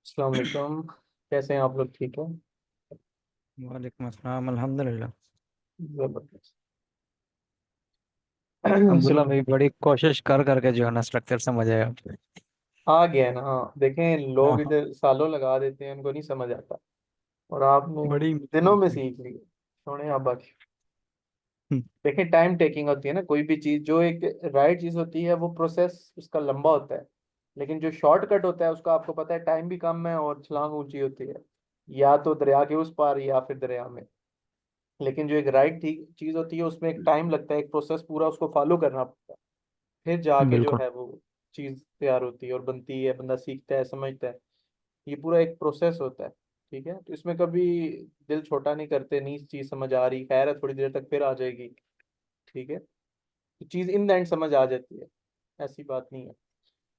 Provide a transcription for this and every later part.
अस्सलाम वालेकुम। कैसे हैं आप लोग? ठीक है। वालेकुम अस्सलाम अल्हम्दुलिल्लाह। जबरदस्त। अब्दुल्ला सुनो, भाई बड़ी कोशिश कर करके जो है ना स्ट्रक्चर समझ आया। आ गया है ना? हाँ, देखें हाँ लोग हाँ। इधर सालों लगा देते हैं, उनको नहीं समझ आता। और आपने बड़ी दिनों मुश्किल में से। सीख ली। छोड़े आप बाकी। हम्म, देखें, टाइम टेकिंग होती है ना कोई भी चीज़। जो एक राइट चीज़ होती है वो प्रोसेस उसका लंबा होता है। लेकिन जो शॉर्टकट होता है उसका आपको पता है टाइम भी कम है और छलांग ऊंची होती है। या तो दरिया के उस पार या फिर दरिया में। लेकिन जो एक राइट ठीक चीज़ होती है उसमें एक टाइम लगता है, एक प्रोसेस पूरा उसको फॉलो करना पड़ता है। फिर जाके जो बिल्कुल। है वो चीज़ तैयार होती है और बनती है, बंदा सीखता है, समझता है। ये पूरा एक प्रोसेस होता है। ठीक है, तो इसमें कभी दिल छोटा नहीं करते। नहीं चीज़ समझ आ रही, खैर है, थोड़ी देर तक फिर आ जाएगी। ठीक है, तो चीज़ इन द एंड समझ आ जाती है। ऐसी बात नहीं है।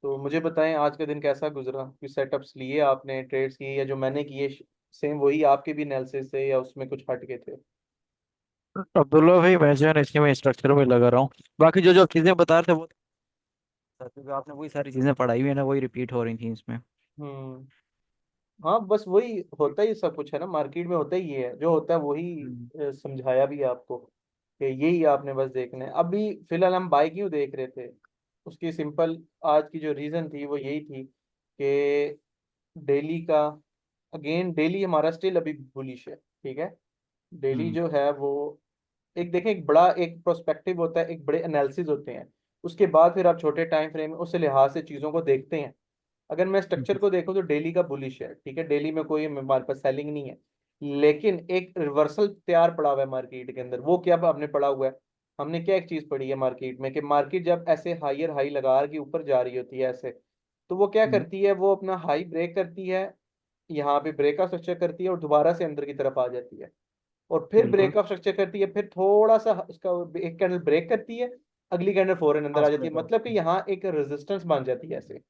तो मुझे बताएं, आज का दिन कैसा गुजरा? कुछ सेटअप्स लिए आपने, ट्रेड्स किए, या जो मैंने किए सेम वही आपके भी एनालिसिस से, या उसमें कुछ हट के थे? अब्दुल्ला भाई मैं जो है ना इसके में स्ट्रक्चर में लगा रहा हूँ। बाकी जो जो चीज़ें बता रहे थे वो क्योंकि आपने वही सारी चीज़ें पढ़ाई हुई है ना, वही रिपीट हो रही थी इसमें। हम्म। हाँ, बस वही होता ही सब कुछ है ना, मार्केट में होता ही ये है, जो होता है वही हम्म समझाया भी है आपको कि यही आपने बस देखना है। अभी फिलहाल हम बाई क्यों देख रहे थे? उसकी सिंपल आज की जो रीजन थी वो यही थी कि डेली का, अगेन डेली हमारा स्टिल अभी बुलिश है। ठीक है, डेली हम्म जो है वो एक देखें, एक बड़ा एक प्रोस्पेक्टिव होता है, एक बड़े एनालिसिस होते हैं। उसके बाद फिर आप छोटे टाइम फ्रेम में उस लिहाज से चीज़ों को देखते हैं। अगर मैं स्ट्रक्चर हम्म को देखूं तो डेली का बुलिश है। ठीक है, डेली में कोई हमारे पास सेलिंग नहीं है। लेकिन एक रिवर्सल तैयार पड़ा हुआ है मार्केट के अंदर। वो क्या हमने पड़ा हुआ है? हमने क्या एक चीज पढ़ी है मार्केट में कि मार्केट जब ऐसे हायर हाई लगा के ऊपर जा रही होती है ऐसे, तो वो क्या हम्म, करती है? वो अपना हाई ब्रेक करती है, यहाँ पे ब्रेक ऑफ स्ट्रक्चर करती है और दोबारा से अंदर की तरफ आ जाती है। और फिर बिल्कुल। ब्रेक ऑफ स्ट्रक्चर करती है, फिर थोड़ा सा उसका एक कैंडल ब्रेक करती है, अगली कैंडल फौरन अंदर हाँ आ जाती है। ब्रेकआउट। मतलब कि यहाँ एक रेजिस्टेंस बन जाती है ऐसे।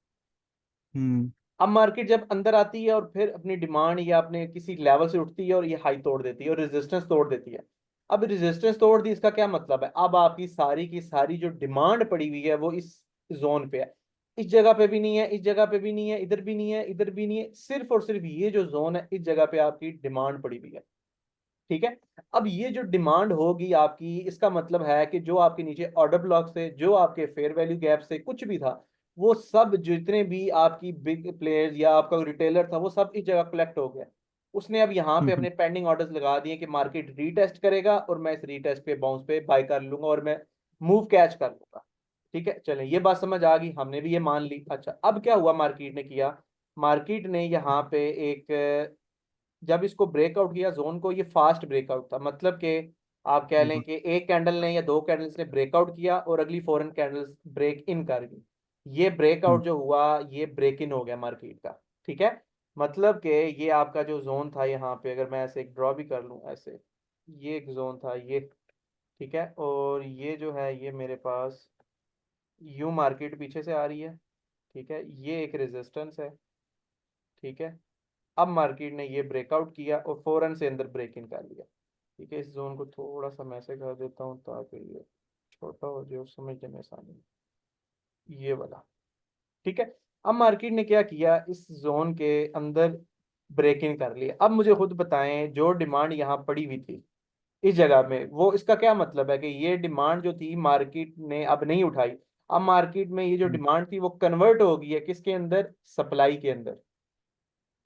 हम्म अब मार्केट जब अंदर आती है और फिर अपनी डिमांड या अपने किसी लेवल से उठती है और ये हाई तोड़ देती है और रेजिस्टेंस तोड़ देती है। अब रेजिस्टेंस तोड़ दी, इसका क्या मतलब है? अब आपकी सारी की सारी जो डिमांड पड़ी हुई है वो इस जोन पे है। इस जगह पे भी नहीं है, इस जगह पे भी नहीं है, इधर भी नहीं है, इधर भी नहीं है, सिर्फ और सिर्फ ये जो जोन है इस जगह पे आपकी डिमांड पड़ी हुई है। ठीक है, अब ये जो डिमांड होगी आपकी, इसका मतलब है कि जो आपके नीचे ऑर्डर ब्लॉक से, जो आपके फेयर वैल्यू गैप से कुछ भी था, वो सब जितने भी आपकी बिग प्लेयर्स या आपका रिटेलर था वो सब इस जगह कलेक्ट हो गया। उसने अब यहाँ पे हम्म अपने पेंडिंग ऑर्डर्स लगा दिए कि मार्केट रीटेस्ट करेगा और मैं इस रीटेस्ट पे बाउंस पे बाय कर लूंगा और मैं मूव कैच कर लूंगा। ठीक है, चलें, ये बात समझ आ गई, हमने भी ये मान ली। अच्छा, अब क्या हुआ मार्केट ने किया? मार्केट ने यहाँ पे एक, जब इसको ब्रेकआउट किया जोन को, ये फास्ट ब्रेकआउट था। मतलब कि आप कह लें हम्म कि एक कैंडल ने या दो कैंडल्स ने ब्रेकआउट किया और अगली फॉरेन कैंडल्स ब्रेक इन कर गई। ये हम्म ब्रेकआउट जो हुआ, ये ब्रेक इन हो गया मार्केट का। ठीक है, मतलब कि ये आपका जो जोन था यहाँ पे, अगर मैं ऐसे एक ड्रॉ भी कर लूँ ऐसे, ये एक जोन था ये। ठीक है, और ये जो है ये मेरे पास यू मार्केट पीछे से आ रही है। ठीक है, ये एक रेजिस्टेंस है। ठीक है, अब मार्केट ने ये ब्रेकआउट किया और फौरन से अंदर ब्रेक इन कर लिया। ठीक है, इस जोन को थोड़ा सा मैं ऐसे कर देता हूँ ताकि ये छोटा हो जाए और समझने में आसानी, ये वाला। ठीक है, अब मार्केट ने क्या किया? इस जोन के अंदर ब्रेक इन कर लिया। अब मुझे खुद बताएं, जो डिमांड यहाँ पड़ी हुई थी इस जगह में, वो इसका क्या मतलब है कि ये डिमांड जो थी मार्केट ने अब नहीं उठाई। अब मार्केट में ये जो हम्म, डिमांड थी वो कन्वर्ट हो गई है किसके अंदर? सप्लाई के अंदर।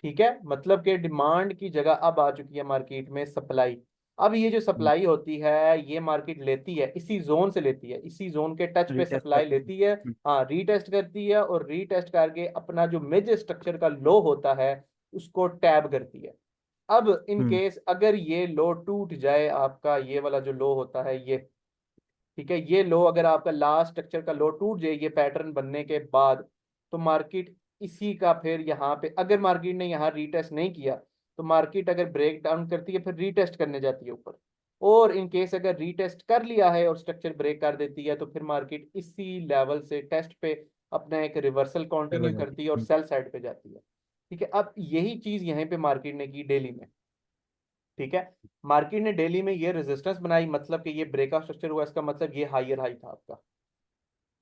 ठीक है, मतलब कि डिमांड की जगह अब आ चुकी है मार्केट में सप्लाई। अब ये जो हम्म, सप्लाई होती है ये मार्केट लेती है, इसी जोन से लेती है, इसी जोन के टच पे रीटेस्ट सप्लाई करती है। लेती है। हाँ, रीटेस्ट करती है और रीटेस्ट करके अपना जो मेजर स्ट्रक्चर का लो होता है उसको टैब करती है। अब इन हम्म केस अगर ये लो टूट जाए, आपका ये वाला जो लो होता है ये, ठीक है, ये लो अगर आपका लास्ट स्ट्रक्चर का लो टूट जाए ये पैटर्न बनने के बाद, तो मार्केट इसी का फिर यहाँ पे, अगर मार्केट ने यहाँ रीटेस्ट नहीं किया तो मार्केट अगर ब्रेक डाउन करती है फिर रीटेस्ट करने जाती है ऊपर। और इन केस अगर रीटेस्ट कर लिया है और स्ट्रक्चर ब्रेक कर देती है तो फिर मार्केट इसी लेवल से टेस्ट पे अपना एक रिवर्सल हो कंटिन्यू जाती करती है और है। सेल साइड पे जाती है। ठीक है, अब यही चीज यहाँ पे मार्केट ने की डेली में। ठीक है, मार्केट ने डेली में ये रेजिस्टेंस बनाई, मतलब कि ये ब्रेकआउट स्ट्रक्चर हुआ, इसका मतलब ये हायर हाई था आपका।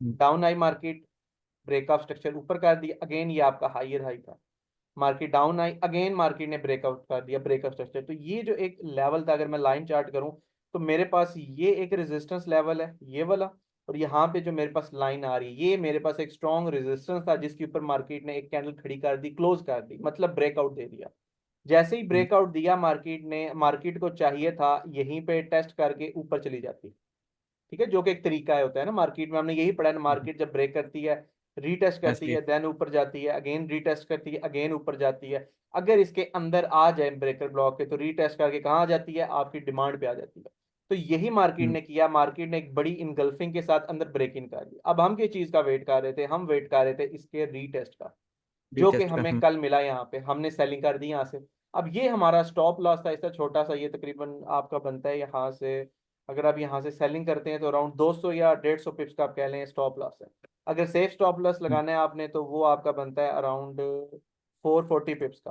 हम्म डाउन आई मार्केट, ब्रेकआउट स्ट्रक्चर ऊपर कर दिया, अगेन ये आपका हायर हाई था। मार्केट डाउन आई, अगेन मार्केट ने ब्रेकआउट कर दिया, ब्रेकआउट स्ट्रक्चर। तो ये जो एक लेवल था, अगर मैं लाइन चार्ट करूं तो मेरे पास ये एक रेजिस्टेंस लेवल है ये वाला, और यहाँ पे जो मेरे पास लाइन आ रही है ये मेरे पास एक स्ट्रॉन्ग रेजिस्टेंस था, जिसके ऊपर मार्केट ने एक कैंडल खड़ी कर दी, क्लोज कर दी, मतलब ब्रेकआउट दे दिया। जैसे ही हम्म, ब्रेकआउट दिया मार्केट ने, मार्केट को चाहिए था यहीं पे टेस्ट करके ऊपर चली जाती, ठीक है, जो कि एक तरीका है होता है ना मार्केट में, हमने यही पढ़ा है ना, हम्म, मार्केट जब ब्रेक करती है, रीटेस्ट करती ऐसे। है, देन ऊपर जाती है, अगेन रीटेस्ट करती है, अगेन ऊपर जाती है। अगर इसके अंदर आ जाए ब्रेकर ब्लॉक के, तो रीटेस्ट करके कहाँ आ जाती है, आपकी डिमांड पे आ जाती है। तो यही मार्केट हम्म, ने किया, मार्केट ने एक बड़ी इनगल्फिंग के साथ अंदर ब्रेक इन कर दिया। अब हम किस चीज का वेट कर रहे थे, हम वेट कर रहे थे इसके रीटेस्ट का, जो कि टेस्ट का। हमें कल मिला यहाँ पे, हमने सेलिंग कर दी यहाँ से। अब ये हमारा स्टॉप लॉस था, इसका छोटा सा, ये तकरीबन आपका बनता है यहाँ से, अगर आप यहाँ से सेलिंग करते हैं तो अराउंड 200 या 150 पिप्स का आप कह लें स्टॉप लॉस है। अगर सेफ स्टॉप लॉस हम्म, लगाना है आपने तो वो आपका बनता है अराउंड 440 पिप्स का,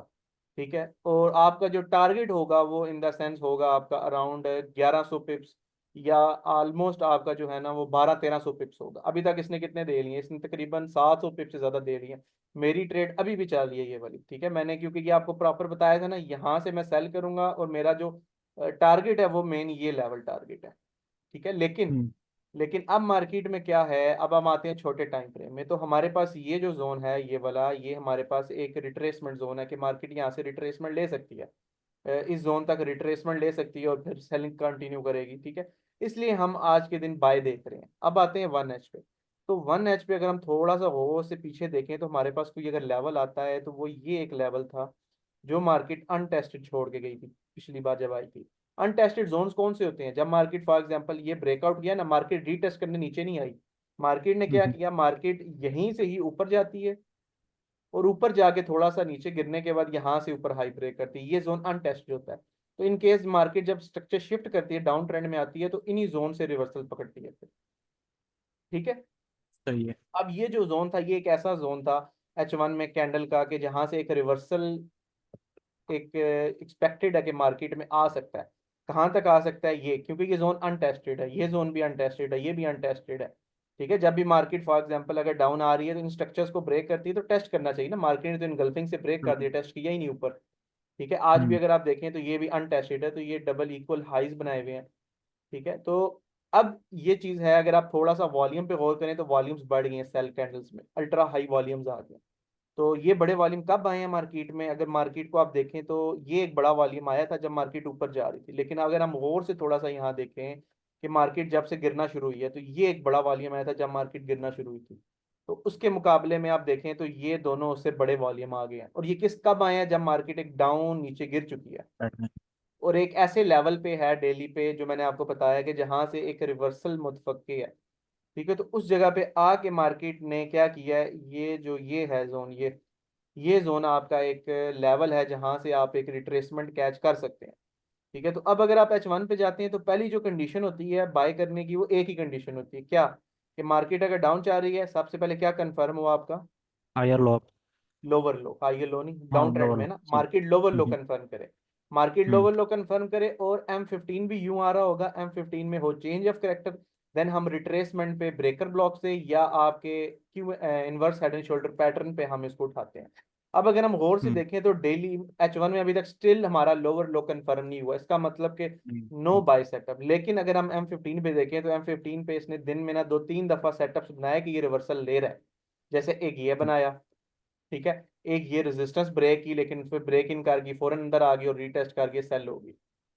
ठीक है। और आपका जो टारगेट होगा वो इन द सेंस होगा आपका अराउंड 1100 पिप्स, या ऑलमोस्ट आपका जो है ना वो 1200-1300 पिप्स होगा। अभी तक इसने कितने दे लिए, इसने तकरीबन 700 पिप्स से ज्यादा दे लिए। मेरी ट्रेड अभी भी चल रही है ये वाली, ठीक है, मैंने क्योंकि ये आपको प्रॉपर बताया था ना, यहाँ से मैं सेल करूंगा और मेरा जो टारगेट है वो मेन ये लेवल टारगेट है, ठीक है। लेकिन हम्म, लेकिन अब मार्केट में क्या है, अब हम आते हैं छोटे टाइम फ्रेम में, तो हमारे पास ये जो जोन है ये वाला, ये हमारे पास एक रिट्रेसमेंट जोन है कि मार्केट यहाँ से रिट्रेसमेंट ले सकती है, इस जोन तक रिट्रेसमेंट ले सकती है और फिर सेलिंग कंटिन्यू करेगी, ठीक है। इसलिए हम आज के दिन बाय देख रहे हैं। अब आते हैं 1H पे। तो 1H पे अगर हम थोड़ा सा हो से पीछे देखें तो हमारे पास कोई अगर लेवल आता है तो वो ये एक लेवल था जो मार्केट अनटेस्टेड छोड़ के गई थी पिछली बार जब आई थी। अनटेस्टेड जोन्स कौन से होते हैं, जब मार्केट फॉर एग्जांपल ये ब्रेकआउट किया ना, मार्केट रीटेस्ट करने नीचे नहीं आई, मार्केट ने क्या हम्म, किया, मार्केट यहीं से ही ऊपर जाती है और ऊपर जाके थोड़ा सा नीचे गिरने के बाद यहाँ से ऊपर हाई ब्रेक करती है, ये जोन अनटेस्टेड होता है। तो इन केस मार्केट जब स्ट्रक्चर शिफ्ट करती है, डाउन ट्रेंड में आती है, तो इन्हीं जोन से रिवर्सल पकड़ती है फिर, ठीक है। सही है। अब ये जो जोन था ये एक ऐसा जोन था H1 में कैंडल का, कि जहां से एक रिवर्सल एक एक्सपेक्टेड है कि मार्केट में आ सकता है। कहाँ तक आ सकता है ये, क्योंकि ये जोन अनटेस्टेड है, ये जोन भी अनटेस्टेड है, ये भी अनटेस्टेड है, ठीक है। जब भी मार्केट फॉर एग्जांपल अगर डाउन आ रही है तो इन स्ट्रक्चर्स को ब्रेक करती है तो टेस्ट करना चाहिए ना, मार्केट ने तो इनगल्फिंग से ब्रेक कर हम्म, दिया, टेस्ट किया ही नहीं ऊपर, ठीक है। आज भी हम्म, अगर आप देखें तो ये भी अनटेस्टेड है, तो ये डबल इक्वल हाइज बनाए हुए हैं, ठीक है। तो अब ये चीज है, अगर आप थोड़ा सा वॉल्यूम पे गौर करें तो वॉल्यूम्स बढ़ गई हैं सेल कैंडल्स में, अल्ट्रा हाई वॉल्यूम्स आ गए हैं। तो ये बड़े वॉल्यूम कब आए हैं मार्केट में, अगर मार्केट को आप देखें तो ये एक बड़ा वॉल्यूम आया था जब मार्केट ऊपर जा रही थी। लेकिन अगर हम गौर से थोड़ा सा यहाँ देखें कि मार्केट जब से गिरना शुरू हुई है, तो ये एक बड़ा वॉल्यूम आया था जब मार्केट गिरना शुरू हुई थी। तो उसके मुकाबले में आप देखें तो ये दोनों उससे बड़े वॉल्यूम आ गए हैं, और ये किस कब आए हैं, जब मार्केट एक डाउन नीचे गिर चुकी है सही है। और एक ऐसे लेवल पे है डेली पे, जो मैंने आपको बताया कि जहां से एक रिवर्सल मुतफक्की है, ठीक है। तो उस जगह पे आके मार्केट ने क्या किया है, ये जो ये है जोन, ये जोन आपका एक लेवल है जहां से आप एक रिट्रेसमेंट कैच कर सकते हैं, ठीक है। तो अब अगर आप H1 पे जाते हैं तो पहली जो कंडीशन होती है बाय करने की, वो एक ही कंडीशन होती है, क्या, कि मार्केट अगर डाउन जा रही है, सबसे पहले क्या कंफर्म हुआ आपका, higher lock. Lower low, high low नहीं, हाँ, डाउन ट्रेंड लोअर में लॉक ना, सही। Market lower low hmm, confirm करे, market hmm, lower low confirm करे, और M15 भी यूं आ रहा होगा, M15 में हो चेंज ऑफ करेक्टर, देन हम रिट्रेसमेंट पे ब्रेकर ब्लॉक से या आपके Q inverse head and shoulder pattern पे हम इसको उठाते हैं। अब अगर हम गौर से हम्म, देखें तो डेली H1 में अभी तक स्टिल हमारा लोअर लो कंफर्म नहीं हुआ, इसका मतलब कि नो हम्म, बाय सेटअप। लेकिन अगर हम M15 पे देखें तो M15 पे इसने दिन में ना 2-3 दफा सेटअप्स बनाया कि ये रिवर्सल ले रहा है। जैसे एक ये बनाया, ठीक है, एक ये रेजिस्टेंस ब्रेक की, लेकिन फिर ब्रेक इन कर गई, फौरन अंदर आ गई और रीटेस्ट करके सेल होगी,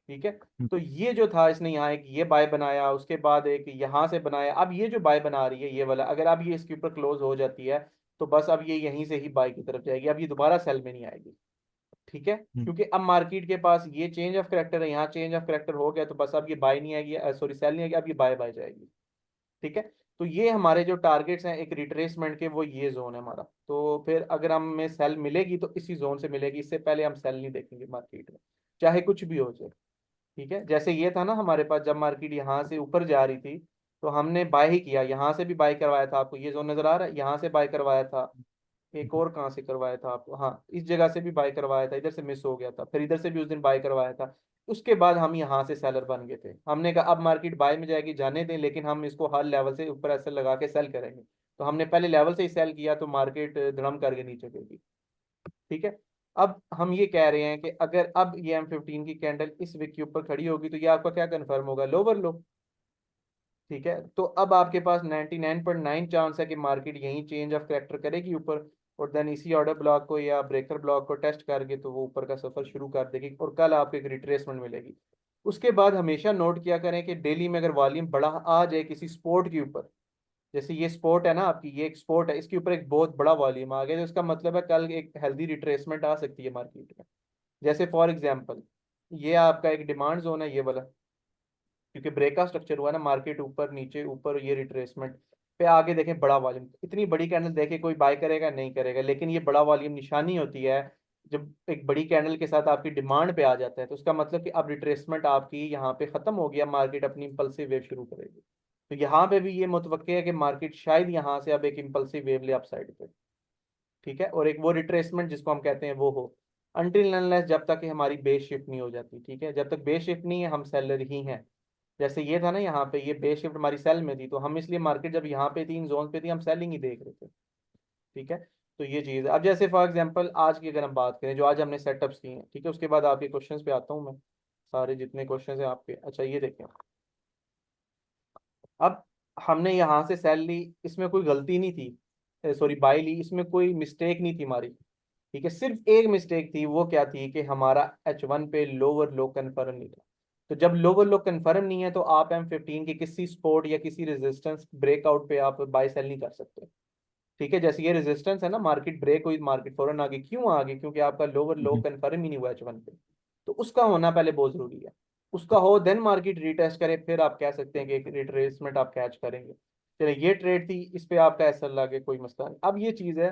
ठीक है। हम्म, तो ये जो था, इसने यहाँ एक ये बाय बनाया, उसके बाद एक यहाँ से बनाया, अब ये जो बाय बना रही है ये वाला, अगर अब ये इसके ऊपर क्लोज हो जाती है तो बस अब ये यहीं से ही बाय की तरफ जाएगी, अब ये दोबारा सेल में नहीं आएगी, ठीक है। हम्म, क्योंकि अब मार्केट के पास ये चेंज ऑफ करेक्टर है, यहाँ चेंज ऑफ करेक्टर हो गया, तो बस अब ये बाय नहीं आएगी, सॉरी सेल नहीं आएगी, अब ये बाय बाय जाएगी, ठीक है। तो ये हमारे जो टारगेट्स हैं एक रिट्रेसमेंट के, वो ये जोन है हमारा। तो फिर अगर हमें सेल मिलेगी तो इसी जोन से मिलेगी, इससे पहले हम सेल नहीं देखेंगे मार्केट में, चाहे कुछ भी हो जाए, ठीक है। जैसे ये था ना हमारे पास, जब मार्केट यहाँ से ऊपर जा रही थी तो हमने बाय ही किया, यहाँ से भी बाय करवाया था, आपको ये जोन नजर आ रहा है, यहाँ से बाय करवाया था, एक और कहाँ से करवाया था आपको, हाँ इस जगह से भी बाय करवाया था, इधर से मिस हो गया था, फिर इधर से भी उस दिन बाय करवाया था। उसके बाद हम यहाँ से सेलर बन गए थे, हमने कहा अब मार्केट बाय में जाएगी जाने दें, लेकिन हम इसको हर लेवल से ऊपर ऐसे लगा के सेल करेंगे। तो हमने पहले लेवल से ही सेल किया तो मार्केट धड़म करके नीचे गिर गई, ठीक है। अब हम ये कह रहे हैं कि अगर अब ये M15 की कैंडल इस विक के ऊपर खड़ी होगी तो ये आपका क्या कंफर्म होगा, लोअर लो। ठीक है, तो अब आपके पास 99.9 चांस है कि मार्केट यहीं चेंज ऑफ करेक्टर करेगी ऊपर, और देन इसी ऑर्डर ब्लॉक को या ब्रेकर ब्लॉक को टेस्ट करके तो वो ऊपर का सफर शुरू कर देगी और कल आपको एक रिट्रेसमेंट मिलेगी। उसके बाद हमेशा नोट किया करें कि डेली में अगर वॉल्यूम बड़ा आ जाए किसी स्पोर्ट के ऊपर, जैसे ये स्पोर्ट है ना आपकी, ये एक स्पोर्ट है, इसके ऊपर एक बहुत बड़ा वॉल्यूम आ गया तो इसका मतलब है कल एक हेल्दी रिट्रेसमेंट आ सकती है मार्केट में। जैसे फॉर एग्जांपल ये आपका एक डिमांड जोन है ये वाला, क्योंकि ब्रेक का स्ट्रक्चर हुआ ना, मार्केट ऊपर नीचे ऊपर, ये रिट्रेसमेंट पे आगे देखें बड़ा वॉल्यूम, इतनी बड़ी कैंडल देखे कोई बाय करेगा नहीं करेगा, लेकिन ये बड़ा वॉल्यूम निशानी होती है जब एक बड़ी कैंडल के साथ आपकी डिमांड पे आ जाता है, तो उसका मतलब कि अब रिट्रेसमेंट आपकी यहाँ पे खत्म हो गया, मार्केट अपनी इम्पल्सिव वेव शुरू करेगी। तो यहाँ पे भी ये मुतवक्के है कि मार्केट शायद यहाँ से अब एक इम्पल्सिव वेव ले अप साइड पे। ठीक है, और एक वो रिट्रेसमेंट जिसको हम कहते हैं वो हो, अनटिल अनलेस जब तक कि हमारी बेस शिफ्ट नहीं हो जाती। ठीक है, जब तक बेस शिफ्ट नहीं है हम सेलर ही हैं। जैसे ये था ना यहाँ पे, ये बेस शिफ्ट हमारी सेल में थी तो हम इसलिए मार्केट जब यहाँ पे थी इन जोन पे थी हम सेलिंग ही देख रहे थे। ठीक है, तो ये चीज़ है। अब जैसे फॉर एग्जांपल आज की अगर हम बात करें जो आज हमने सेटअप्स किए हैं, ठीक है, उसके बाद आपके क्वेश्चंस पे आता हूँ मैं, सारे जितने क्वेश्चंस हैं आपके। अच्छा ये देखें, अब हमने यहाँ से सेल ली, इसमें कोई गलती नहीं थी, सॉरी बाई ली, इसमें कोई मिस्टेक नहीं थी हमारी। ठीक है, सिर्फ एक मिस्टेक थी, वो क्या थी कि हमारा H1 पे लोअर लो कन्फर्म नहीं था। तो जब लोअर लो कन्फर्म नहीं है तो आप M15 के किसी सपोर्ट या किसी रेजिस्टेंस ब्रेकआउट पे आप बाय सेल नहीं कर सकते। ठीक है, जैसे ये रेजिस्टेंस है ना, मार्केट ब्रेक हुई, मार्केट फौरन आ गई, क्यों आ गई, क्योंकि आपका लोअर लो हम्म। कन्फर्म ही नहीं हुआ H1 पे। तो उसका होना पहले बहुत जरूरी है, उसका हो देन मार्केट रीटेस्ट करे, फिर आप कह सकते हैं कि एक रिट्रेसमेंट आप कैच करेंगे। चलिए ये ट्रेड थी, इस पे आपका ऐसा लगे कोई मसला नहीं। अब ये चीज़ है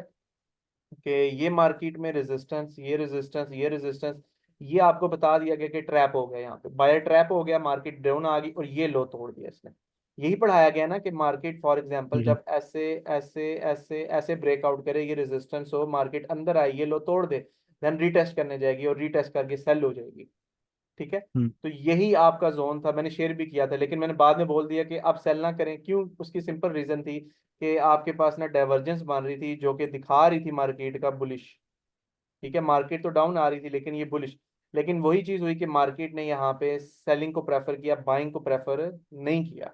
कि ये मार्केट में रेजिस्टेंस, ये रेजिस्टेंस, ये रेजिस्टेंस, ये आपको बता दिया गया कि ट्रैप हो गया, यहाँ पे बायर ट्रैप हो गया, मार्केट डाउन आ गई और ये लो तोड़ दिया इसने। यही पढ़ाया गया ना कि मार्केट फॉर एग्जांपल हम्म। जब ऐसे ऐसे ऐसे ऐसे ब्रेकआउट करे, ये रेजिस्टेंस हो, मार्केट अंदर आए, ये लो तोड़ दे, देन रीटेस्ट करने जाएगी और रीटेस्ट करके सेल हो जाएगी। ठीक है, हम्म। तो यही आपका जोन था, मैंने शेयर भी किया था, लेकिन मैंने बाद में बोल दिया कि आप सेल ना करें। क्यों? उसकी सिंपल रीजन थी कि आपके पास ना डाइवर्जेंस बन रही थी जो कि दिखा रही थी मार्केट का बुलिश। ठीक है, मार्केट तो डाउन आ रही थी लेकिन ये बुलिश, लेकिन वही चीज हुई कि मार्केट ने यहाँ पे सेलिंग को प्रेफर किया, बाइंग को प्रेफर नहीं किया।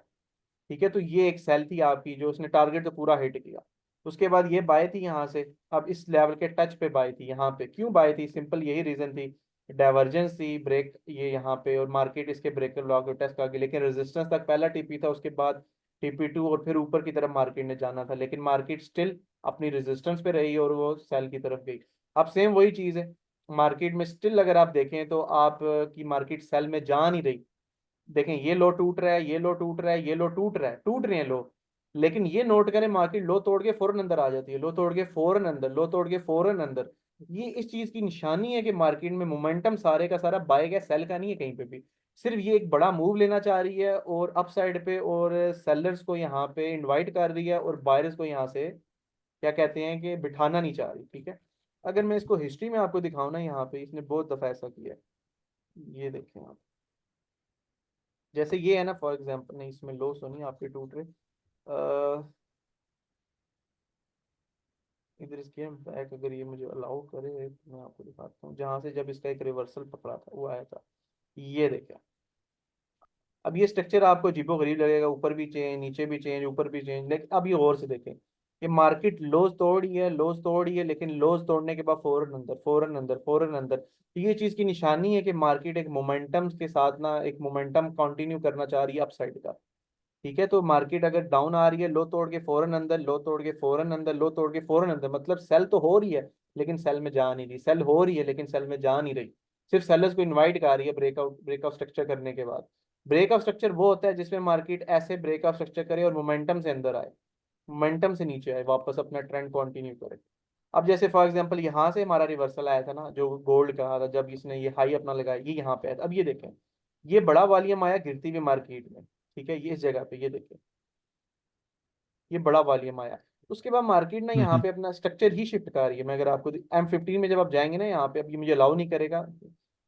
ठीक है, तो ये एक सेल थी आपकी जो उसने टारगेट तो पूरा हिट किया। उसके बाद ये बाय थी यहाँ से, अब इस लेवल के टच पे बाय थी यहाँ पे, क्यों बाय थी? सिंपल यही रीजन थी, डाइवर्जेंस थी, ब्रेक ये यहाँ पे, और मार्केट इसके ब्रेकर ब्लॉक को टेस्ट कर गई, लेकिन रेजिस्टेंस तक पहला टीपी था, उसके बाद TP2 और फिर ऊपर की तरफ मार्केट ने जाना था, लेकिन मार्केट स्टिल अपनी रेजिस्टेंस पे रही और वो सेल की तरफ गई। अब सेम वही चीज है, मार्केट में स्टिल अगर आप देखें तो आप की मार्केट सेल में जा नहीं रही। देखें ये लो टूट रहा है, ये लो टूट रहा है, ये लो टूट रहा है, टूट रहे हैं लो, लेकिन ये नोट करें मार्केट लो तोड़ के फौरन अंदर आ जाती है, लो तोड़ के फौरन अंदर, लो तोड़ के फौरन अंदर। ये इस चीज की निशानी है कि मार्केट में मोमेंटम सारे का सारा बाय का सेल का नहीं है कहीं पे भी, सिर्फ ये एक बड़ा मूव लेना चाह रही है और अप साइड पे, और सेलर्स को यहाँ पे इनवाइट कर रही है और बायर्स को यहाँ से क्या कहते हैं कि बिठाना नहीं चाह रही। ठीक है, अगर मैं इसको हिस्ट्री में आपको दिखाऊं ना, यहाँ पे इसने बहुत दफा ऐसा किया है, ये देखें आप, जैसे ये है ना फॉर एग्जांपल, नहीं इसमें लो सुनिए आपके टूट रहे, इधर इसके हम बैक, अगर ये मुझे अलाउ करे तो मैं आपको दिखाता हूँ जहां से जब इसका एक रिवर्सल पकड़ा था वो आया था, ये देखें। अब ये स्ट्रक्चर आपको अजीबो गरीब लगेगा, ऊपर भी चेंज, नीचे भी चेंज, ऊपर भी चेंज, लेकिन अब ये और से देखें, ये मार्केट लोज तोड़ी है, लोज तोड़ी है, लेकिन लोज तोड़ने के बाद फौरन अंदर, फौरन अंदर, फौरन अंदर। तो ये चीज की निशानी है कि मार्केट एक मोमेंटम के साथ ना एक मोमेंटम कंटिन्यू करना चाह रही है अपसाइड का। ठीक है, तो मार्केट अगर डाउन आ रही है, लो तोड़ के फौरन अंदर, लो तोड़ के फौरन अंदर, लो तोड़ के फौरन अंदर, मतलब सेल तो हो रही है लेकिन सेल में जा नहीं रही, सेल हो रही है लेकिन सेल में जा नहीं रही, सिर्फ सेलर्स को इनवाइट कर रही है ब्रेकआउट, ब्रेकआउट स्ट्रक्चर करने के बाद। ब्रेकआउट स्ट्रक्चर वो होता है जिसमें मार्केट ऐसे ब्रेकआउट स्ट्रक्चर करे और मोमेंटम से अंदर आए, मोमेंटम से नीचे आए, वापस अपना ट्रेंड कंटिन्यू करे। अब जैसे फॉर एग्जांपल यहाँ से हमारा रिवर्सल आया था ना, जो गोल्ड का था, जब इसने ये हाई अपना लगाया, ये यहाँ पे आया था। अब ये देखें, ये बड़ा वॉल्यूम आया गिरती हुई मार्केट में। ठीक है, ये इस जगह पे ये देखें, ये बड़ा वॉल्यूम आया। उसके बाद मार्केट ना यहाँ हम्म। पे अपना स्ट्रक्चर ही शिफ्ट कर रही है। मैं अगर आपको M15 में जब आप जाएंगे ना यहाँ पे, अब ये मुझे अलाउ नहीं करेगा,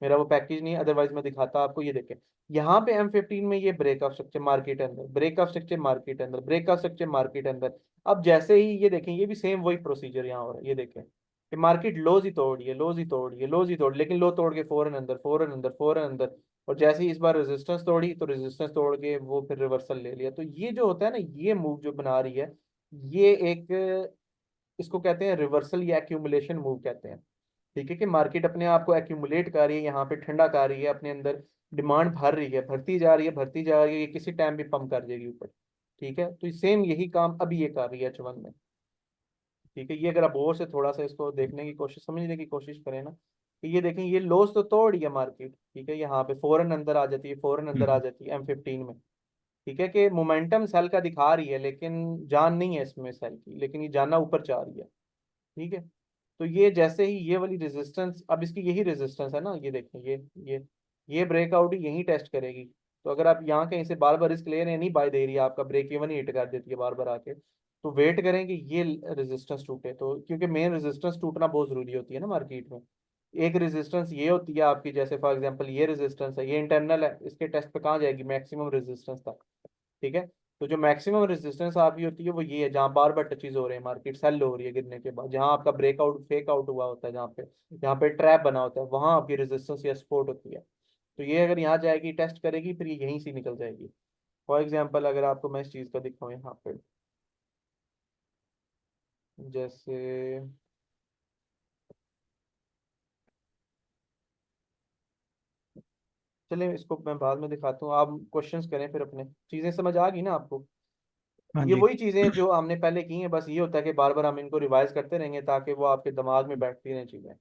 मेरा वो पैकेज नहीं है, अदरवाइज मैं दिखाता आपको। ये देखें, यहाँ पे M15 में ये ब्रेकआउट स्ट्रक्चर मार्केट अंदर, ब्रेकआउट स्ट्रक्चर मार्केट अंदर, ब्रेकआउट स्ट्रक्चर मार्केट अंदर। अब जैसे ही ये देखें, ये भी सेम वही प्रोसीजर यहाँ हो रहा है, ये देखें, कि मार्केट लोज ही तोड़ रही है, लोज ही तोड़ रही है, लोज ही तोड़, लेकिन लो तोड़ के फौरन अंदर, फौरन अंदर, फौरन अंदर। और जैसे ही इस बार रेजिस्टेंस तोड़ी तो रेजिस्टेंस तोड़ के वो फिर रिवर्सल ले लिया। तो ये जो होता है ना, ये मूव जो बना रही है, ये एक, इसको कहते हैं रिवर्सल या एक्यूमुलेशन मूव कहते हैं। ठीक है, कि मार्केट अपने आप को एक्यूमुलेट कर रही है, यहाँ पे ठंडा कर रही है अपने अंदर, डिमांड भर रही है, भरती जा रही है, भरती जा रही है, ये किसी टाइम भी पंप कर जाएगी ऊपर। ठीक है, तो सेम यही काम अभी ये कर रही है H1 में। ठीक है, ये अगर आप और से थोड़ा सा इसको देखने की कोशिश, समझने की कोशिश करें ना, कि ये देखें, ये लोस तो तोड़ रही है मार्केट। ठीक है, यहाँ पे फौरन अंदर आ जाती है, फौरन अंदर आ हम्म। जाती है M15 में। ठीक है, कि मोमेंटम सेल का दिखा रही है, लेकिन जान नहीं है इसमें सेल की, लेकिन ये जाना ऊपर चाह रही है। ठीक है, तो ये जैसे ही ये वाली रेजिस्टेंस, अब इसकी यही रेजिस्टेंस है ना, ये देखें, ये ब्रेकआउट ही यही टेस्ट करेगी। तो अगर आप यहाँ कहीं से बार बार रिस्क ले रहे हैं, नहीं बाय दे रही है, आपका ब्रेक इवन ही हिट कर देती है बार बार आके, तो वेट करें कि ये रेजिस्टेंस टूटे। तो क्योंकि मेन रेजिस्टेंस टूटना बहुत जरूरी होती है ना मार्केट में। एक रेजिस्टेंस ये होती है आपकी, जैसे फॉर एग्जांपल ये रेजिस्टेंस है, ये इंटरनल है, इसके टेस्ट पे कहाँ जाएगी, मैक्सिमम रेजिस्टेंस तक। ठीक है, तो जो मैक्सिमम रेजिस्टेंस आपकी होती है वो ये है, जहाँ बार बार टचेज हो रहे हैं, मार्केट सेल हो रही है गिरने के बाद, जहाँ आपका ब्रेकआउट फेक आउट हुआ होता है, जहाँ पे ट्रैप बना होता है, वहां आपकी रेजिस्टेंस या सपोर्ट होती है। तो ये अगर यहाँ जाएगी, टेस्ट करेगी, फिर ये यहीं से निकल जाएगी। फॉर एग्जाम्पल अगर आपको मैं इस चीज़ का दिखाऊँ यहाँ पे, जैसे, चलिए इसको मैं बाद में दिखाता हूँ, आप क्वेश्चंस करें फिर अपने। चीज़ें समझ आ गई ना आपको? हाँ ये जी। वही चीज़ें जो हमने पहले की हैं, बस ये होता है कि बार बार हम इनको रिवाइज करते रहेंगे ताकि वो आपके दिमाग में बैठती रहें चीज़ें। और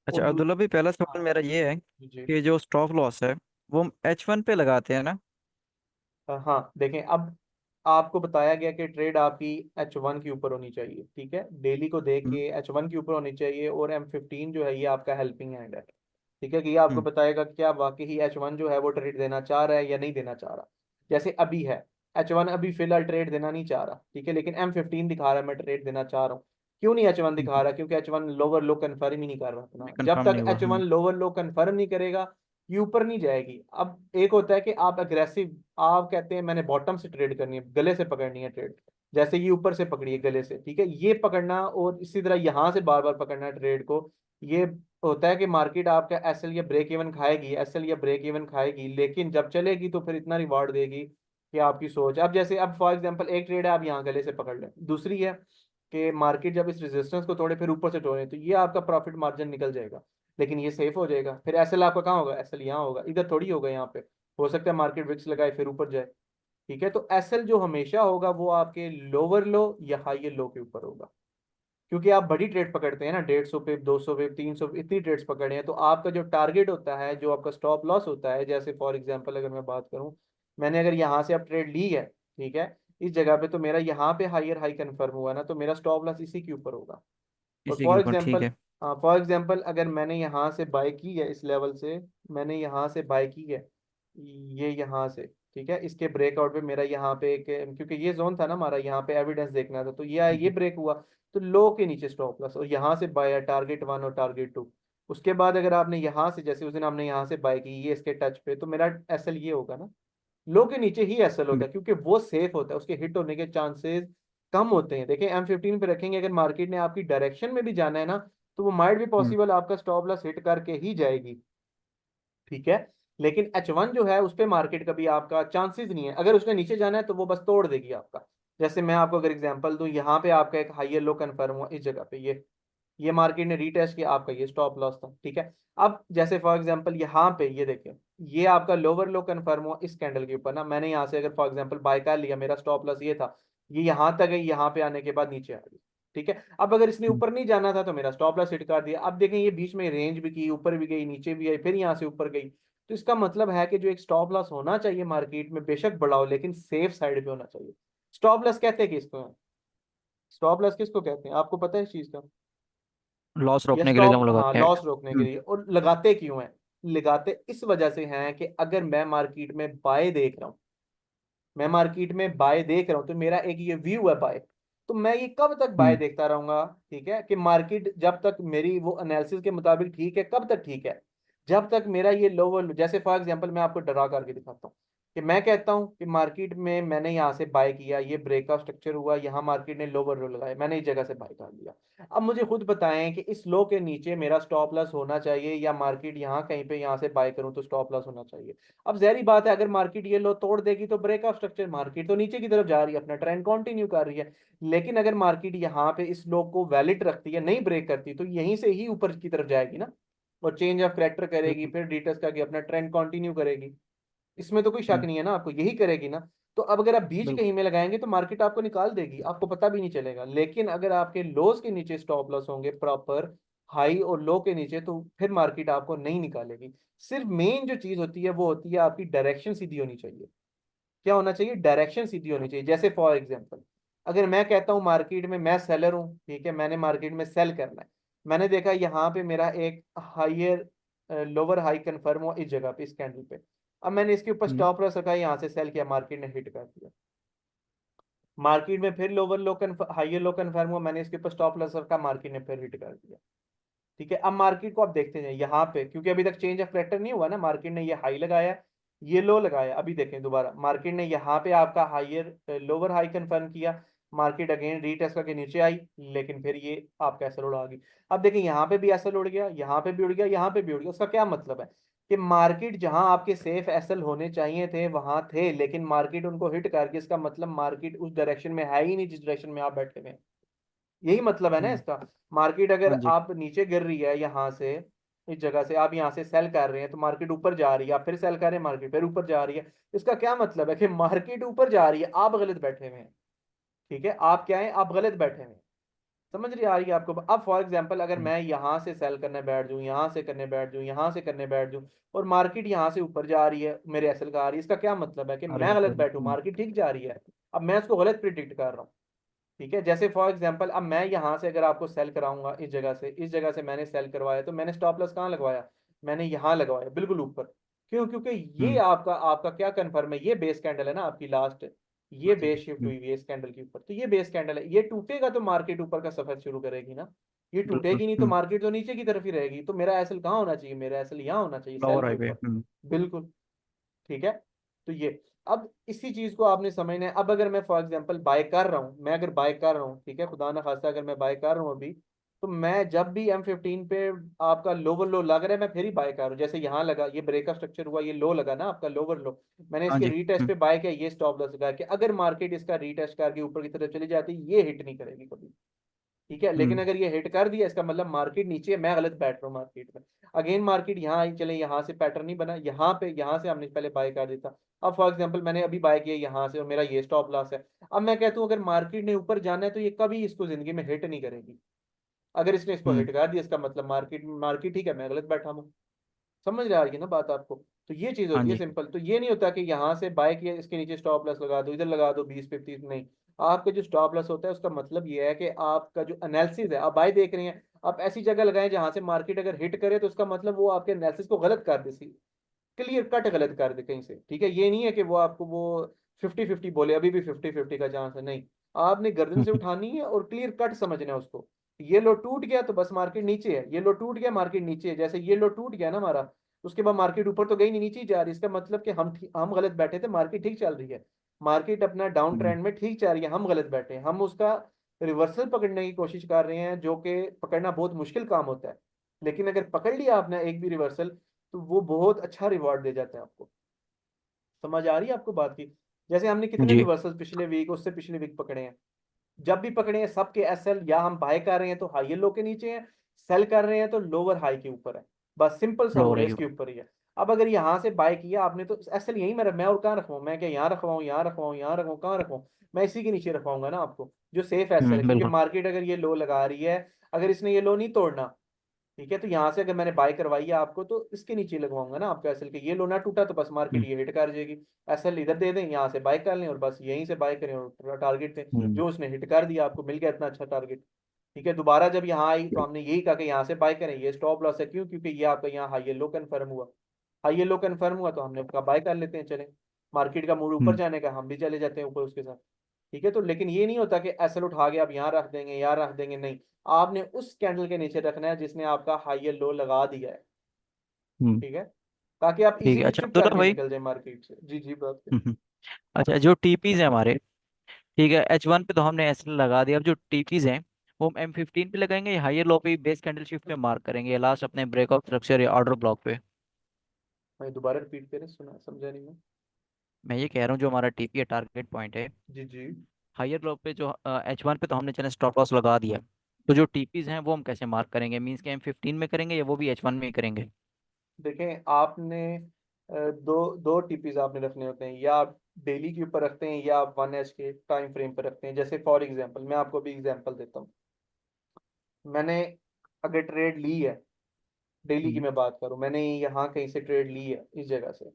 अच्छा अब्दुल्ला भाई, पहला सवाल मेरा ये है जी, कि जो स्टॉप लॉस है वो H1 पे लगाते हैं ना? हाँ देखें, अब आपको बताया गया कि ट्रेड आपकी H1 के ऊपर होनी चाहिए। ठीक है, डेली को देख हम्म। के H1 के ऊपर होनी चाहिए, और M15 जो है ये आपका हेल्पिंग हैंड है। ठीक है, कि ये आपको हम्म। बताएगा कि क्या वाकई ही H1 जो है वो ट्रेड देना चाह रहा है या नहीं देना चाह रहा। जैसे अभी है, H1 अभी फिलहाल ट्रेड देना नहीं चाह रहा, ठीक है, लेकिन M15 दिखा रहा है मैं ट्रेड देना चाह रहा हूँ। क्यों नहीं H1 दिखा हम्म। रहा? क्योंकि H1 लोअर लो कन्फर्म ही नहीं कर रहा अभी अपना। जब कंफर्म तक नहीं हुआ। H1 लोअर लो कन्फर्म नहीं करेगा, ये ऊपर नहीं जाएगी। अब एक होता है कि आप अग्रेसिव, आप कहते हैं मैंने बॉटम से ट्रेड करनी है, गले से पकड़नी है ट्रेड, जैसे ये ऊपर से पकड़ी है गले से, ठीक है, ये पकड़ना, और इसी तरह यहाँ से बार बार पकड़ना है ट्रेड को। ये होता है कि मार्केट आपका एसएल या ब्रेक इवन खाएगी, एसएल या ब्रेक इवन खाएगी, लेकिन जब चलेगी तो फिर इतना रिवार्ड देगी कि आपकी सोच। अब जैसे, अब फॉर एग्जांपल एक ट्रेड है, आप यहाँ गले से पकड़ लें, दूसरी है कि मार्केट जब इस रेजिस्टेंस को तोड़े फिर ऊपर से तोड़े, तो ये आपका प्रॉफिट मार्जिन निकल जाएगा, लेकिन ये सेफ हो जाएगा। फिर एसएल आपका कहाँ होगा? एसएल यहाँ होगा, इधर थोड़ी होगा, यहाँ पे हो सकता है मार्केट विक्स लगाए फिर ऊपर जाए। ठीक है, तो एसएल जो हमेशा होगा वो आपके लोअर लो या हाइयर लो के ऊपर होगा। क्योंकि आप बड़ी ट्रेड पकड़ते हैं ना, 150 पिप, 200 पिप, 300, इतनी ट्रेड्स पकड़े हैं, तो आपका जो टारगेट होता है, जो आपका स्टॉप लॉस होता है, जैसे फॉर एग्जांपल अगर मैं बात करूं, मैंने अगर यहाँ से अब ट्रेड ली है, ठीक है, इस जगह पे, तो मेरा यहाँ पे हायर हाई कंफर्म हुआ ना, तो मेरा स्टॉप लॉस इसी के ऊपर होगा। और इसी के फॉर ऊपर, ठीक एग्जांपल, है। फॉर एग्जांपल अगर मैंने यहाँ से बाय की है, इस लेवल से मैंने यहाँ से बाय की है, ये यहाँ से, ठीक है, इसके ब्रेकआउट पे मेरा यहाँ पे एक, क्योंकि ये जोन था ना हमारा, यहाँ पे एविडेंस देखना था, तो ये हम्म। ब्रेक हुआ, तो लो के नीचे स्टॉप लॉस, और यहाँ से बाय टारगेट 1 और टारगेट 2। उसके बाद अगर आपने यहाँ से, जैसे उस दिन हमने यहाँ से बाय की, ये इसके टच पे, तो मेरा एसएल ये होगा ना, लो के नीचे ही एसएल होता है, क्योंकि वो सेफ होता है, उसके हिट होने के चांसेस कम होते हैं। देखिए M15 पे रखेंगे, अगर मार्केट ने आपकी डायरेक्शन में भी जाना है ना, तो वो माइट भी हम्म। पॉसिबल आपका स्टॉप लॉस हिट करके ही जाएगी। ठीक है, लेकिन H1 जो है उस पे मार्केट का भी आपका चांसेस नहीं है, अगर उसने नीचे जाना है तो वो बस तोड़ देगी आपका। जैसे मैं आपको अगर एग्जांपल दूं, यहाँ पे आपका एक हाइयर लो कन्फर्म हुआ इस जगह पे, ये मार्केट ने रीटेस्ट किया, आपका ये स्टॉप लॉस था। ठीक है, अब जैसे फॉर एग्जांपल यहाँ पे ये देखें, ये आपका लोअर लो कन्फर्म हुआ इस कैंडल के ऊपर ना, मैंने यहाँ से अगर फॉर एग्जांपल बाय कर लिया, मेरा स्टॉप लॉस ये था, ये यहाँ तक है, यहाँ पे आने के बाद नीचे आ गई। ठीक है, अब अगर इसने हम्म। ऊपर नहीं जाना था तो मेरा स्टॉप लॉस हिट कर दिया। अब देखें, ये बीच में रेंज भी की, ऊपर भी गई, नीचे भी आई, फिर यहाँ से ऊपर गई। तो इसका मतलब है कि जो एक स्टॉप लॉस होना चाहिए मार्केट में, बेशक बड़ा हो, लेकिन सेफ साइड पे होना चाहिए। स्टॉप लॉस कहते हैं किसको है? स्टॉप लॉस किसको कहते हैं, आपको पता है इस चीज का? लॉस या रोकने के लिए जो स्टॉप, हम हाँ, लगाते हैं। लॉस रोकने के हम्म। लिए। और लगाते क्यों हैं? लगाते इस वजह से हैं कि अगर मैं मार्केट में बाय देख रहा हूँ, मैं मार्केट में बाय देख रहा हूँ, तो मेरा एक ये व्यू है बाय, तो मैं ये कब तक बाय हम्म। देखता रहूंगा? ठीक है, कि मार्केट जब तक मेरी वो एनालिसिस के मुताबिक ठीक है, कब तक ठीक है? जब तक मेरा ये लोअर, जैसे फॉर एग्जांपल मैं आपको डरा करके दिखाता हूँ, कि मैं कहता हूं कि मार्केट में मैंने यहाँ से बाय किया, ये ब्रेकआउट स्ट्रक्चर हुआ, यहाँ मार्केट ने लोअर लो लगाया, मैंने इस जगह से बाय कर लिया। अब मुझे खुद बताएं कि इस लो के नीचे मेरा स्टॉप लॉस होना चाहिए या मार्केट यहाँ कहीं पे यहाँ से बाय करूं तो स्टॉप लॉस होना चाहिए। अब जहरी बात है, अगर मार्केट ये लो तोड़ देगी तो ब्रेकआउट स्ट्रक्चर, मार्केट तो नीचे की तरफ जा रही है, अपना ट्रेंड कंटिन्यू कर रही है। लेकिन अगर मार्केट यहाँ पे इस लो को वैलिड रखती है, नहीं ब्रेक करती, तो यहीं से ही ऊपर की तरफ जाएगी ना, और चेंज ऑफ करेक्टर करेगी, बिल्कुल। फिर डिटेक्स करके अपना ट्रेंड कंटिन्यू करेगी। इसमें तो कोई शक हम्म, नहीं है ना, आपको यही करेगी ना। तो अब अगर आप बीच बिल्कुल। कहीं में लगाएंगे तो मार्केट आपको निकाल देगी, आपको पता भी नहीं चलेगा। लेकिन अगर आपके लोज के नीचे स्टॉप लॉस होंगे प्रॉपर, हाई और लो के नीचे, तो फिर मार्केट आपको नहीं निकालेगी। सिर्फ मेन जो चीज होती है वो होती है आपकी डायरेक्शन सीधी होनी चाहिए। क्या होना चाहिए? डायरेक्शन सीधी होनी चाहिए। जैसे फॉर एग्जांपल, अगर मैं कहता हूँ मार्केट में, मैं सेलर हूँ, ठीक है, मैंने मार्केट में सेल करना है, मैंने देखा यहाँ पे मेरा एक हायर लोअर हाई कंफर्म हुआ इस जगह पे, इस कैंडल पे। अब मैंने इसके ऊपर हम्म, स्टॉप लॉस रखा, यहाँ से सेल किया, मार्केट ने हिट कर दिया। मार्केट में फिर लोअर लो हाइयर लो कंफर्म हुआ, मैंने इसके ऊपर स्टॉप लॉस रखा, मार्केट ने फिर हिट कर दिया। ठीक है, अब मार्केट को आप देखते हैं यहाँ पे, क्योंकि अभी तक चेंज ऑफ करेक्टर नहीं हुआ ना, मार्केट ने ये हाई लगाया, ये लो लगाया। अभी देखें दोबारा, मार्केट ने यहाँ पे आपका हायर लोअर हाई कंफर्म किया, मार्केट अगेन रीटेस्ट करके नीचे आई, लेकिन फिर ये आपका एसएल उड़ा गई। अब देखें यहाँ पे भी एसएल उड़ गया, यहाँ पे भी उड़ गया, यहाँ पे भी उड़ गया। उसका क्या मतलब है? कि मार्केट जहां आपके सेफ एसएल होने चाहिए थे वहां थे, लेकिन मार्केट उनको हिट कर गई। इसका मतलब मार्केट उस डायरेक्शन में है ही नहीं जिस डायरेक्शन में आप बैठे हुए हैं। यही मतलब है ना हम्म। इसका। मार्केट अगर हाँ जी। आप नीचे गिर रही है यहाँ से, इस जगह से आप यहाँ से सेल कर रहे हैं, तो मार्केट ऊपर जा रही है, आप फिर सेल कर रहे हैं, मार्केट फिर ऊपर जा रही है। इसका क्या मतलब है? कि मार्केट ऊपर जा रही है, आप गलत बैठे हुए हैं। ठीक है, आप क्या है? आप गलत बैठे हुए हैं। समझ रही आ रही है आपको? अब फॉर एग्जांपल, अगर हम्म, मैं यहाँ से सेल करने बैठ जाऊँ, यहाँ से करने बैठ जाऊँ, यहाँ से करने बैठ जाऊँ, और मार्केट यहाँ से ऊपर जा रही है, मेरे एसएल का आ रही है, इसका क्या मतलब है? कि अरे मैं गलत सर। बैठूँ, मार्केट ठीक जा रही है। अब मैं उसको गलत प्रिडिक्ट कर रहा हूँ। ठीक है, जैसे फॉर एग्जांपल, अब मैं यहाँ से अगर आपको सेल कराऊंगा, इस जगह से, इस जगह से मैंने सेल करवाया, तो मैंने स्टॉप लॉस कहाँ लगवाया? मैंने यहाँ लगवाया, बिल्कुल ऊपर। क्यों? क्योंकि ये हम्म। आपका आपका क्या कंफर्म है? ये बेस कैंडल है ना आपकी लास्ट, हाँ ये जी। बेस शिफ्ट हुई हुई है इस कैंडल के ऊपर, तो ये बेस कैंडल है, ये टूटेगा तो मार्केट ऊपर का सफर शुरू करेगी ना। ये बिल्कुल। टूटेगी नहीं तो मार्केट तो नीचे की तरफ ही रहेगी। तो मेरा एसल कहाँ होना चाहिए? मेरा एसल यहाँ होना चाहिए, सेल लोअर के हाईवे। ऊपर। बिल्कुल। ठीक है, तो ये, अब इसी चीज को आपने समझना है। अब अगर मैं फॉर एग्जांपल बाय कर रहा हूँ, मैं अगर बाय कर रहा हूँ, ठीक है, खुदा ना खास्ता अगर मैं बाय कर रहा हूँ अभी, तो मैं जब भी M15 पे आपका लोअर लो लग रहा है, मैं फिर ही बाय कर रहा हूँ। जैसे यहाँ लगा, ये ब्रेकअप स्ट्रक्चर हुआ, ये लो लगा ना आपका लोअर लो, मैंने हाँ इसके जी। रीटेस्ट पे बाय किया, ये स्टॉप लॉस लगा के, अगर मार्केट इसका रीटेस्ट करके ऊपर की तरफ चली जाती, ये हिट नहीं करेगी कभी। ठीक है, लेकिन हम्म, अगर ये हिट कर दिया, इसका मतलब मार्केट नीचे है, मैं गलत बैठ रहा हूँ मार्केट में। अगेन मार्केट यहाँ आई, चले यहाँ से पैटर्न नहीं बना, यहाँ पे, यहाँ से हमने पहले बाय कर देता। अब फॉर एग्जांपल मैंने अभी बाय किया यहाँ से, और मेरा ये स्टॉप लॉस है। अब मैं कहता हूँ अगर मार्केट ने ऊपर जाना है तो ये कभी इसको जिंदगी में हिट नहीं करेगी। अगर इसने इसको हम्म। हिट कर दिया, इसका मतलब मार्केट मार्केट ठीक है, मैं गलत बैठा हूँ। समझ रहा है ना बात आपको? तो ये चीज हाँ होती है जी। सिंपल। तो ये नहीं होता कि यहाँ से बाय किया, इसके नीचे स्टॉप लॉस लगा दो, इधर लगा दो 20 50, नहीं। आपका जो स्टॉप लॉस होता है उसका मतलब ये है कि आपका जो एनालिसिस है, आप बाय देख रहे हैं, आप ऐसी जगह लगाएं जहां से मार्केट अगर हिट करे तो उसका मतलब वो आपके एनालिसिस को गलत कर दे, क्लियर कट गलत कर दे कहीं से। ठीक है, ये नहीं है कि वो आपको वो 50 50 बोले, अभी भी 50 50 का चांस है, नहीं। आपने गर्दन से उठानी है और क्लियर कट समझना है उसको। ये लो टूट गया तो बस मार्केट नीचे है, ये लो टूट गया मार्केट नीचे है। जैसे ये लो टूट गया ना हमारा, उसके बाद मार्केट ऊपर तो गई नहीं, नीचे ही जा रही है। इसका मतलब कि हम गलत बैठे थे, मार्केट ठीक चल रही है, मार्केट अपना डाउन हम्म, ट्रेंड में ठीक चल रही है, हम गलत बैठे हैं। हम उसका रिवर्सल पकड़ने की कोशिश कर रहे हैं, जो कि पकड़ना बहुत मुश्किल काम होता है। लेकिन अगर पकड़ लिया आपने एक भी रिवर्सल, तो वो बहुत अच्छा रिवॉर्ड दे जाता है आपको। समझ आ रही है आपको बात की? जैसे हमने कितने जी। रिवर्सल पिछले वीक, उससे पिछले वीक पकड़े हैं, जब भी पकड़े हैं सबके एसएल, या हम बाय कर रहे हैं तो हाई लो के नीचे है, सेल कर रहे हैं तो लोअर हाई के ऊपर है। बस सिंपल सा लोअर रूल है, हाईवे। इसके ऊपर ही है। अब अगर यहाँ से बाय किया आपने तो एसएल यहीं मेरा, मैं और कहाँ रखवाऊँ? मैं क्या यहाँ रखवाऊँ, यहाँ रखवाऊँ, यहाँ रखवाऊँ, कहाँ रखवाऊँ? मैं इसी के नीचे रखवाऊंगा ना आपको, जो सेफ एसएल है। क्योंकि बिल्कुल। मार्केट अगर ये लो लगा रही है, अगर इसने ये लो नहीं तोड़ना, ठीक है, तो यहाँ से अगर मैंने बाय करवाई है आपको, तो इसके नीचे लगवाऊंगा ना आपका एसएल के। ये लो ना टूटा तो बस मार्केट हम्म, ये हिट कर जाएगी। एसएल इधर दे दें, यहाँ से बाय कर लें, और बस यहीं से बाय करें और टारगेट दें। हम्म, जो उसने हिट कर दिया, आपको मिल गया इतना अच्छा टारगेट। ठीक है, दोबारा जब यहाँ आई तो हमने यही कहा कि यहाँ से बाय करें, ये स्टॉप लॉस है। क्यों? क्योंकि ये आपका यहाँ हाई लो कन्फर्म हुआ, हाई लो कन्फर्म हुआ तो हमने कहा बाय कर लेते हैं, चले। मार्केट का मूड ऊपर हम्म, जाने का, हम भी चले जाते हैं ऊपर उसके साथ। ठीक है, तो लेकिन ये नहीं होता कि एसएल उठा के आप यहाँ रख देंगे, यहाँ रख देंगे, नहीं। आपने उस कैंडल के नीचे रखना है जिसने आपका हाई लो लगा दिया है। हम्म। ठीक है, ताकि आप ठीक है। इजीली अच्छा चिप अब्दुल्ला करके भाई। निकल जाए मार्केट से। जी जी, बात करें। अच्छा जो टीपीज है हमारे, ठीक है, H1 पे तो हमने एस लगा दिया, अब जो टीपीज हैं वो हम M15 पे लगाएंगे या हायर लो पे बेस कैंडल शिफ्ट पे मार्क करेंगे, या लास्ट अपने ब्रेकआउट स्ट्रक्चर या ऑर्डर ब्लॉक पे? मैं दोबारा रिपीट करें, सुना समझा नहीं मैं। मैं ये कह रहा हूँ जो हमारा टीपी है टारगेट पॉइंट है, जी जी। हायर लो पे जो H1 पे तो हमने चले स्टॉप लॉस लगा दिया, तो जो टीपीज हैं वो हम कैसे मार्क करेंगे? मीन्स के M15 में करेंगे या वो भी H1 में ही करेंगे? देखें आपने दो दो टीपीज आपने रखने होते हैं, या आप डेली के ऊपर रखते हैं या आप 1 एच के टाइम फ्रेम पर रखते हैं। जैसे फॉर एग्जांपल मैं आपको भी एग्जांपल देता हूँ। मैंने अगर ट्रेड ली है, डेली की हम्म। मैं बात करूँ, मैंने यहाँ कहीं से ट्रेड ली है इस जगह से,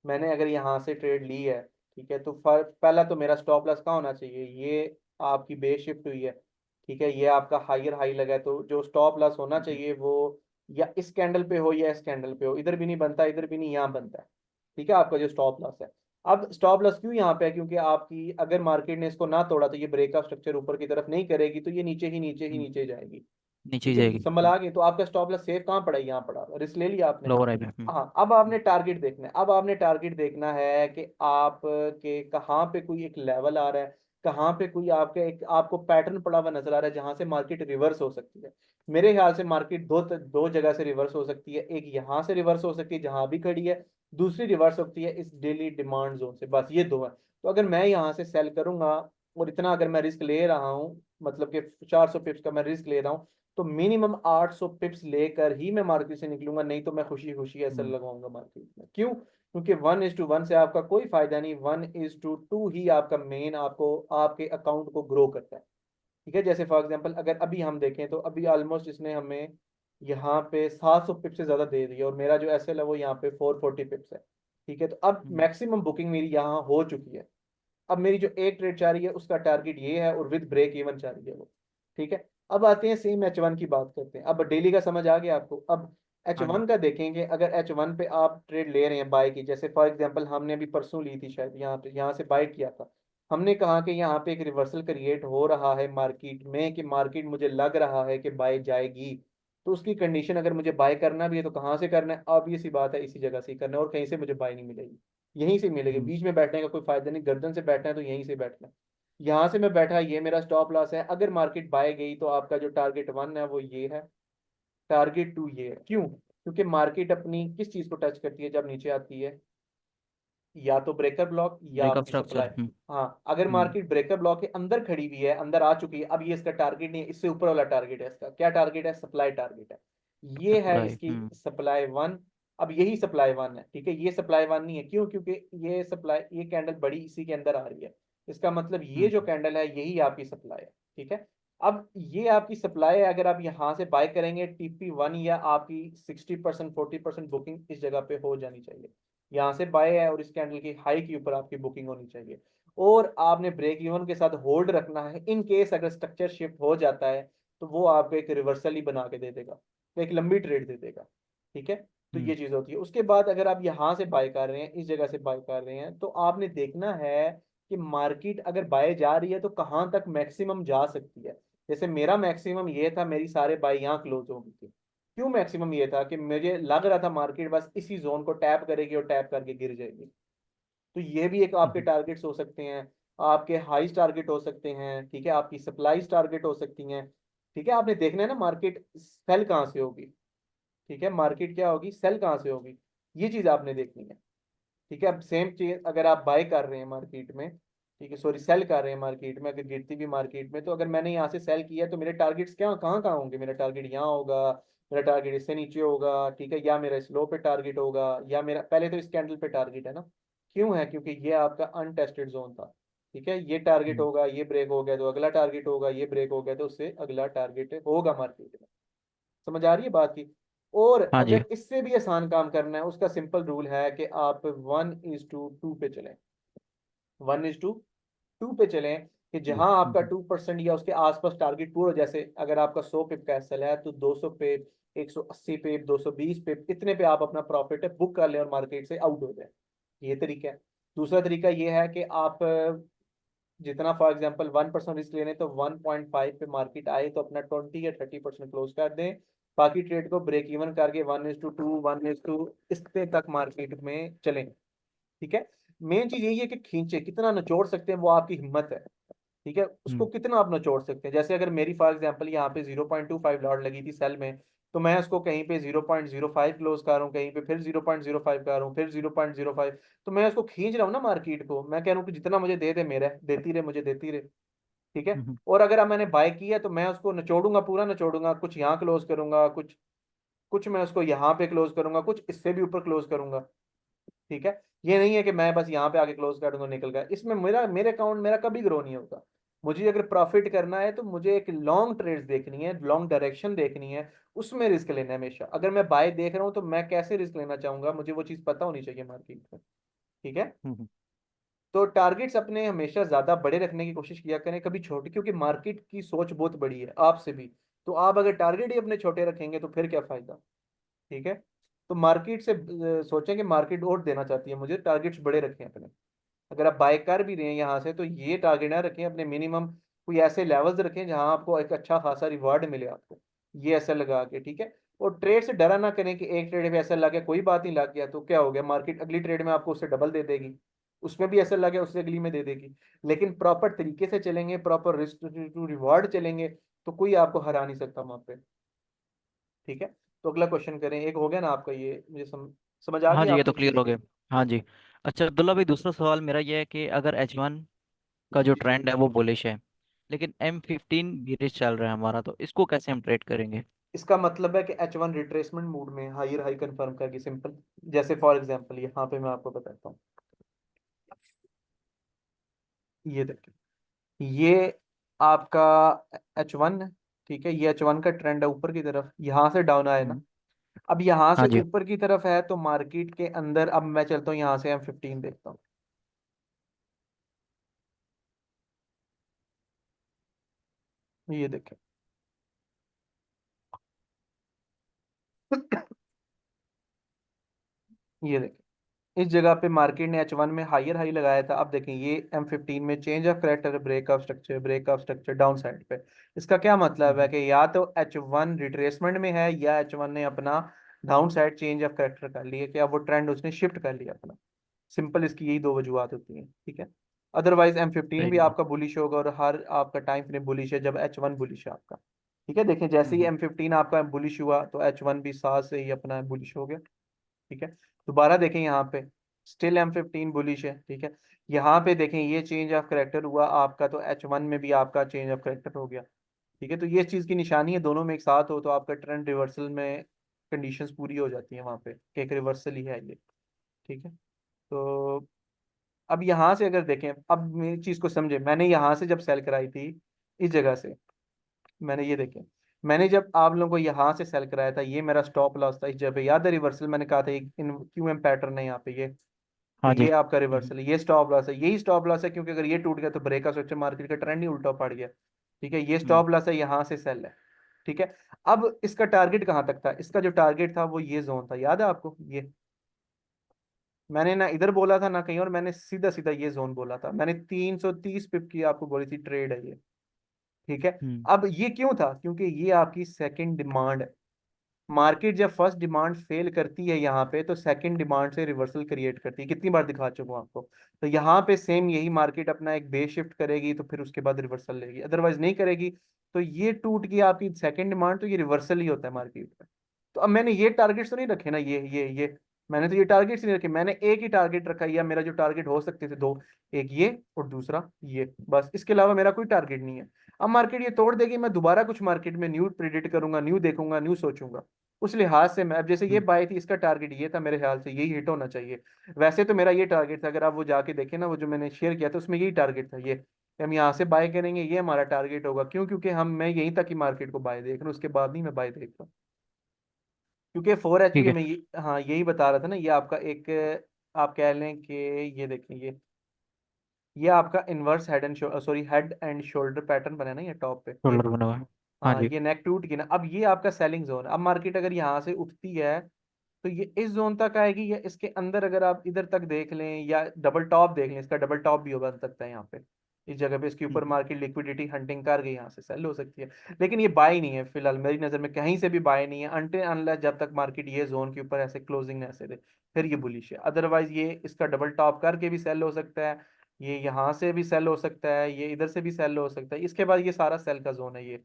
मैंने अगर यहाँ से ट्रेड ली है, ठीक है, तो पहला तो मेरा स्टॉप लॉस कहाँ होना चाहिए? ये आपकी बेस शिफ्ट हुई है, ठीक है, ये आपका हायर हाई लगा है, तो जो स्टॉप लॉस होना चाहिए वो या इस कैंडल पे हो या इस कैंडल पे हो। इधर भी नहीं बनता, इधर भी नहीं, यहाँ बनता है। ठीक है, आपका जो स्टॉप लॉस है। अब स्टॉप लॉस क्यों यहाँ पे है? क्योंकि आपकी अगर मार्केट ने इसको ना तोड़ा तो ये ब्रेकआउट स्ट्रक्चर ऊपर की तरफ नहीं करेगी, तो ये नीचे ही नीचे ही हम्म, नीचे जाएगी। नीचे ही ठीक है, जाएगी। संभल आ गई, तो आपका स्टॉप लॉस सेफ कहाँ पड़ा है? यहाँ पड़ा, रिस्क ले लिया आपने। लोअर आई पे। हाँ, अब आपने टारगेट देखना है। अब आपने टारगेट देखना है कि आप के कहाँ पे कोई एक लेवल आ रहा है, कहाँ पे कोई आपके एक आपको पैटर्न पड़ा हुआ नजर आ रहा है जहां से मार्केट रिवर्स हो सकती है। मेरे ख्याल से मार्केट दो जगह से रिवर्स हो सकती है। एक यहाँ से रिवर्स हो सकती है जहां अभी खड़ी है, दूसरी रिवर्स होती है इस डेली डिमांड जोन से। बस ये दो है। तो अगर मैं यहाँ से सेल करूंगा, और इतना अगर मैं रिस्क ले रहा हूँ, मतलब कि 400 पिप्स का मैं रिस्क ले रहा हूँ, तो मिनिमम 800 पिप्स लेकर ही मैं मार्केट से निकलूंगा, नहीं तो मैं खुशी खुशी ऐसे हम्म। लगाऊंगा मार्केट में। क्यों? क्योंकि 1:1 से आपका कोई फायदा नहीं, 1:2 ही आपका मेन आपको आपके अकाउंट को ग्रो करता है। ठीक है, जैसे फॉर एग्जांपल अगर अभी हम देखें तो अभी ऑलमोस्ट इसने हमें यहाँ पे 700 पिप्स से ज्यादा दे दिया, और मेरा जो एसएल है वो यहाँ पे 440 पिप्स है। ठीक है, तो अब हम्म। मैक्सिमम बुकिंग मेरी यहाँ हो चुकी है। अब मेरी जो एक ट्रेड जा रही है उसका टारगेट ये है, और विद ब्रेक इवन जा रही है वो। ठीक है, अब आते हैं सेम H1 की बात करते हैं। अब डेली का समझ आ गया आपको। अब एच हाँ जी। वन का देखेंगे। अगर H1 पे आप ट्रेड ले रहे हैं बाय की, जैसे फॉर एग्जांपल हमने अभी परसों ली थी शायद, यहाँ पे यहाँ से बाय किया था। हमने कहा कि यहाँ पे एक रिवर्सल क्रिएट हो रहा है मार्केट में, कि मार्केट मुझे लग रहा है कि बाय जाएगी। तो उसकी कंडीशन अगर मुझे बाय करना भी है तो कहाँ से करना है? अब ये सी बात है, इसी जगह से ही करना है, और कहीं से मुझे बाय नहीं मिलेगी। यहीं से मिलेगी, हम्म। बीच में बैठने का कोई फायदा नहीं। गर्दन से बैठना है तो यहीं से बैठना है। यहाँ से मैं बैठा, ये मेरा स्टॉप लॉस है। अगर मार्केट बाय गई तो आपका जो टारगेट 1 है वो ये है, टारगेट 2 ये है। क्यों? क्योंकि मार्केट अपनी किस चीज को टच करती है जब नीचे आती है? या तो ब्रेकर ब्लॉक या ब्रेकअप आपकी स्ट्रक्चर। सप्लाई। हाँ, अगर हम्म। मार्केट ब्रेकर ब्लॉक के अंदर खड़ी हुई है, अंदर आ चुकी है, अब ये इसका टारगेट नहीं है, इससे ऊपर वाला टारगेट है। इसका क्या टारगेट है? सप्लाई टारगेट है। ये है सप्लाई। इसकी हम्म। सप्लाई 1। अब यही सप्लाई 1 है, ठीक है, ये सप्लाई 1 नहीं है। क्यों? क्योंकि ये सप्लाई, ये कैंडल बड़ी इसी के अंदर आ रही है। इसका मतलब ये जो हम्म। कैंडल है यही आपकी सप्लाई है। ठीक है, अब ये आपकी सप्लाई है। अगर आप यहाँ से बाय करेंगे TP1, या आपकी 60% 40% बुकिंग इस जगह पे हो जानी चाहिए। यहाँ से बाय है और इस कैंडल की हाई के ऊपर आपकी बुकिंग होनी चाहिए। और आपने ब्रेक इवन के साथ होल्ड रखना है। इन केस अगर स्ट्रक्चर शिफ्ट हो जाता है तो वो आपको एक रिवर्सल ही बना के दे देगा, तो एक लंबी ट्रेड दे देगा। ठीक है, तो हम्म। ये चीज होती है। उसके बाद अगर आप यहाँ से बाय कर रहे हैं, इस जगह से बाय कर रहे हैं, तो आपने देखना है कि मार्केट अगर बाय जा रही है तो कहाँ तक मैक्सिमम जा सकती है। जैसे मेरा मैक्सिमम ये था, मेरी सारे बाय यहाँ क्लोज हो गई थी। क्यों मैक्सिमम ये था? कि मुझे लग रहा था मार्केट बस इसी जोन को टैप करेगी और टैप करके गिर जाएगी। तो ये भी एक आपके हम्म। टारगेट्स हो सकते हैं, आपके हाइस्ट टारगेट हो सकते हैं। ठीक है, आपकी सप्लाईज टारगेट हो सकती हैं। ठीक है, आपने देखना है ना मार्केट सेल कहाँ से होगी। ठीक है, मार्केट क्या होगी, सेल कहाँ से होगी, ये चीज आपने देखनी है। ठीक है, अब सेम चीज अगर आप बाय कर रहे हैं मार्केट में, ठीक है, सॉरी सेल कर रहे हैं मार्केट में, अगर गिरती भी मार्केट में, तो अगर मैंने यहाँ से सेल किया तो मेरे टारगेट्स क्या कहाँ कहाँ होंगे? मेरा टारगेट यहाँ होगा, मेरा टारगेट इससे नीचे होगा, ठीक है, या मेरा स्लो पे टारगेट होगा, या मेरा पहले तो इस कैंडल पे टारगेट है ना। क्यों है? क्योंकि ये आपका अनटेस्टेड जोन था। ठीक है, ये टारगेट हम्म। होगा, ये ब्रेक हो गया तो अगला टारगेट होगा, ये ब्रेक हो गया तो उससे अगला टारगेट होगा मार्केट में। समझ आ रही है बात की? और हाँ जी। अगर इससे भी आसान काम करना है, उसका सिंपल रूल है कि आप 1:2 पे चलें। 1:2 पे चलें, कि जहां आपका हम्म। 2% या उसके आसपास टारगेट पूरा, जैसे अगर आपका 100 पिप का एसएल है तो 200 पिप, 180 पिप, 220 पिप, इतने पे आप अपना प्रॉफिट है बुक कर लें और मार्केट से आउट हो जाए। ये तरीका है। दूसरा तरीका ये है कि आप जितना फॉर एग्जांपल 1% रिस्क लेने, तो 1.5 पे मार्केट आए तो अपना 20 या 30% क्लोज कर दें। बाकी ट्रेड को ब्रेक इवन करके 1:2, 1:, इतने तक मार्केट में चलें। ठीक है, मेन चीज यही है कि खींचे कितना निचोड़ सकते हैं, वो आपकी हिम्मत है। ठीक है, उसको हम्म। कितना आप निचोड़ सकते हैं। जैसे अगर मेरी फॉर एग्जांपल यहाँ पे 0.25 लॉट लगी थी सेल में, तो मैं उसको कहीं पे 0.05 क्लोज कर रहा हूँ, कहीं पे फिर 0.05 कर रहा हूँ, फिर 0.05। तो मैं उसको खींच रहा हूँ ना मार्केट को, मैं कह रहा हूँ कि जितना मुझे दे दे, मेरा देती रहे, मुझे देती रहे। ठीक है, हम्म। और अगर अब मैंने बाय किया है, तो मैं उसको निचोड़ूंगा, पूरा निचोड़ूंगा, कुछ यहाँ क्लोज करूंगा, कुछ कुछ मैं उसको यहाँ पे क्लोज करूंगा, कुछ इससे भी ऊपर क्लोज करूंगा। ठीक है, ये नहीं है कि मैं बस यहाँ पे आके क्लोज कर दूंगा निकल गया, इसमें मेरे अकाउंट मेरा कभी ग्रो नहीं होगा। मुझे अगर प्रॉफिट करना है तो मुझे एक लॉन्ग ट्रेड्स देखनी है, लॉन्ग डायरेक्शन देखनी है, उसमें रिस्क लेना है हमेशा। अगर मैं बाय देख रहा हूँ तो मैं कैसे रिस्क लेना चाहूंगा, मुझे वो चीज पता होनी चाहिए मार्केट में। ठीक है, हम्म। तो टारगेट्स अपने हमेशा ज्यादा बड़े रखने की कोशिश किया करें, कभी छोटे, क्योंकि मार्केट की सोच बहुत बड़ी है आपसे भी। तो आप अगर टारगेट ही अपने छोटे रखेंगे तो फिर क्या फायदा। ठीक है, तो मार्केट से सोचें कि मार्केट और देना चाहती है, मुझे टारगेट्स बड़े रखें अपने। अगर आप बाय कर भी रहे हैं यहाँ से, तो ये टारगेट ना रखें अपने, मिनिमम कोई ऐसे लेवल्स रखें जहां आपको एक अच्छा खासा रिवार्ड मिले आपको, ये ऐसा लगा के। ठीक है, और ट्रेड से डरा ना करें कि एक ट्रेड में ऐसा लग गया, कोई बात नहीं, लग गया तो क्या हो गया, मार्केट अगली ट्रेड में आपको उससे डबल दे देगी, उसमें भी ऐसा लग गया उससे अगली में दे देगी। लेकिन प्रॉपर तरीके से चलेंगे, प्रॉपर रिस्क टू रिवार्ड चलेंगे, तो कोई आपको हरा नहीं सकता वहां पे। ठीक है, तो अगला क्वेश्चन करें, एक हो गया ना आपका, ये मुझे समझ आ हाँ गया जी, ये तो आपको क्लियर चीज। हो गए। हाँ जी। अच्छा अब्दुल्ला भाई, दूसरा सवाल मेरा ये है कि अगर H1 का जो जी जी, ट्रेंड है वो बुलिश है, लेकिन M15 बेरिश चल रहा है हमारा, तो इसको कैसे हम ट्रेड करेंगे? इसका मतलब है कि H1 रिट्रेसमेंट मूड में हायर हाई कंफर्म करके, सिंपल। जैसे फॉर एग्जांपल यहाँ पे मैं आपको बताता हूँ, ये देखिए, ये आपका H1 है। ठीक है, ये H1 का ट्रेंड है ऊपर की तरफ, यहाँ से डाउन आया ना। हम्म। अब यहाँ हाँ से जी। ऊपर की तरफ है, तो मार्केट के अंदर अब मैं चलता हूँ यहाँ से M15 देखता हूँ, ये देखें। ये देखें, इस जगह पे मार्केट ने H1 में हायर हाई लगाया था, अब देखें ये M15 में change of character, break of structure down side पे। इसका क्या मतलब है हम्म। कि या तो H1 रिट्रेसमेंट में है, या H1 ने अपना down side change of character कर लिया, कि अब वो ट्रेंड उसने शिफ्ट कर लिया अपना। सिंपल, इसकी यही दो वजूहत होती हैं। ठीक है, अदरवाइज M15 सही भी है। आपका बुलिश होगा, और हर आपका टाइम फ्रेम बुलिश है जब H1 बुलिश है आपका। ठीक है, देखें जैसे ही हम्म। M15 आपका बुलिश हुआ, तो H1 भी साथ से ही अपना बुलिश हो गया। ठीक है, दोबारा देखें यहाँ पे, स्टिल M15 बुलिश है। ठीक है, यहाँ पे देखें ये चेंज ऑफ करेक्टर हुआ आपका, तो H1 में भी आपका चेंज ऑफ करेक्टर हो गया। ठीक है, तो ये चीज़ की निशानी है, दोनों में एक साथ हो तो आपका ट्रेंड रिवर्सल में कंडीशंस पूरी हो जाती हैं वहाँ पे, कि एक रिवर्सल ही है ये। ठीक है, तो अब यहाँ से अगर देखें, अब मेरी चीज़ को समझे, मैंने यहाँ से जब सेल कराई थी इस जगह से, मैंने ये देखें, मैंने जब आप लोगों को यहाँ से सेल कराया था, ये मेरा स्टॉप लॉस था इस जगह पे, याद है रिवर्सल मैंने कहा था, एक इन QM पैटर्न है यहाँ पे ये, तो हाँ जी। ये आपका रिवर्सल है, ये स्टॉप लॉस है, यही स्टॉप लॉस है, क्योंकि अगर ये टूट गया तो ब्रेक स्ट्रक्चर मार्केट का ट्रेंड ही उल्टा पड़ गया। ठीक है, ये हम्म। स्टॉप लॉस है, यहाँ से सेल है। ठीक है, अब इसका टारगेट कहाँ तक था, इसका जो टारगेट था वो ये जोन था, याद है आपको ये, मैंने ना इधर बोला था ना कहीं और, मैंने सीधा सीधा ये जोन बोला था, मैंने 330 पिप की आपको बोली थी ट्रेड है ये। ठीक है, हम्म। अब ये क्यों था, क्योंकि ये आपकी सेकंड डिमांड है। मार्केट जब फर्स्ट डिमांड फेल करती है यहाँ पे, तो सेकंड डिमांड से रिवर्सल क्रिएट करती है, कितनी बार दिखा चुका हूँ आपको। तो यहाँ पे सेम यही मार्केट अपना एक बेस शिफ्ट करेगी, तो फिर उसके बाद रिवर्सल लेगी, अदरवाइज नहीं करेगी। तो ये टूट गई आपकी सेकंड डिमांड, तो ये रिवर्सल ही होता है मार्केट में। तो अब मैंने ये टारगेट्स तो नहीं रखे ना, ये मैंने तो ये टारगेट्स नहीं रखे, मैंने एक ही टारगेट रखा, या मेरा जो टारगेट हो सकते थे दो, एक ये और दूसरा ये, बस इसके अलावा मेरा कोई टारगेट नहीं है। अब मार्केट ये तोड़ देगी, मैं दोबारा कुछ मार्केट में न्यू प्रिडिक्ट करूंगा, न्यू देखूंगा, न्यू सोचूंगा। उस लिहाज से मैं, अब जैसे ये हम्म। बाय थी, इसका टारगेट ये था मेरे ख्याल से, यही हिट होना चाहिए। वैसे तो मेरा ये टारगेट था, अगर आप वो जाके देखें ना, वो जो मैंने शेयर किया था उसमें यही टारगेट था, ये हम यहाँ से बाय करेंगे, ये हमारा टारगेट होगा। क्यों, क्योंकि मैं यहीं तक ही मार्केट को बाय देख रहा हूँ, उसके बाद नहीं मैं बाय देख रहा हूँ। क्योंकि 4 HP ठीक है। में हाँ यही बता रहा था ना, ये आपका एक, आप कह लें कि ये देखें, ये आपका inverse head and sorry head and shoulder pattern बना है ना, ये टॉप पे ये। शोल्डर बना हुआ है। हाँ हाँ, जी। ये नेक टूट गई ना, अब ये आपका सेलिंग जोन। अब मार्केट अगर यहाँ से उठती है, तो ये इस जोन तक आएगी, या इसके अंदर अगर आप इधर तक देख लें, या डबल टॉप देख लें, इसका डबल टॉप भी हो बन सकता है यहाँ पे। इस जगह पे इसके ऊपर हम्म। मार्केट लिक्विडिटी हंटिंग कर गई, यहाँ से सेल हो सकती है। लेकिन ये बाय नहीं है फिलहाल मेरी नज़र में, कहीं से भी बाय नहीं है अनटिल अनलेस जब तक मार्केट ये जोन के ऊपर ऐसे क्लोजिंग ऐसे दे, फिर ये बुलिश है। अदरवाइज ये इसका डबल टॉप करके भी सेल हो सकता है, ये यहाँ से भी सेल हो सकता है, ये इधर से भी सेल हो सकता है, इसके बाद ये सारा सेल का जोन है ये।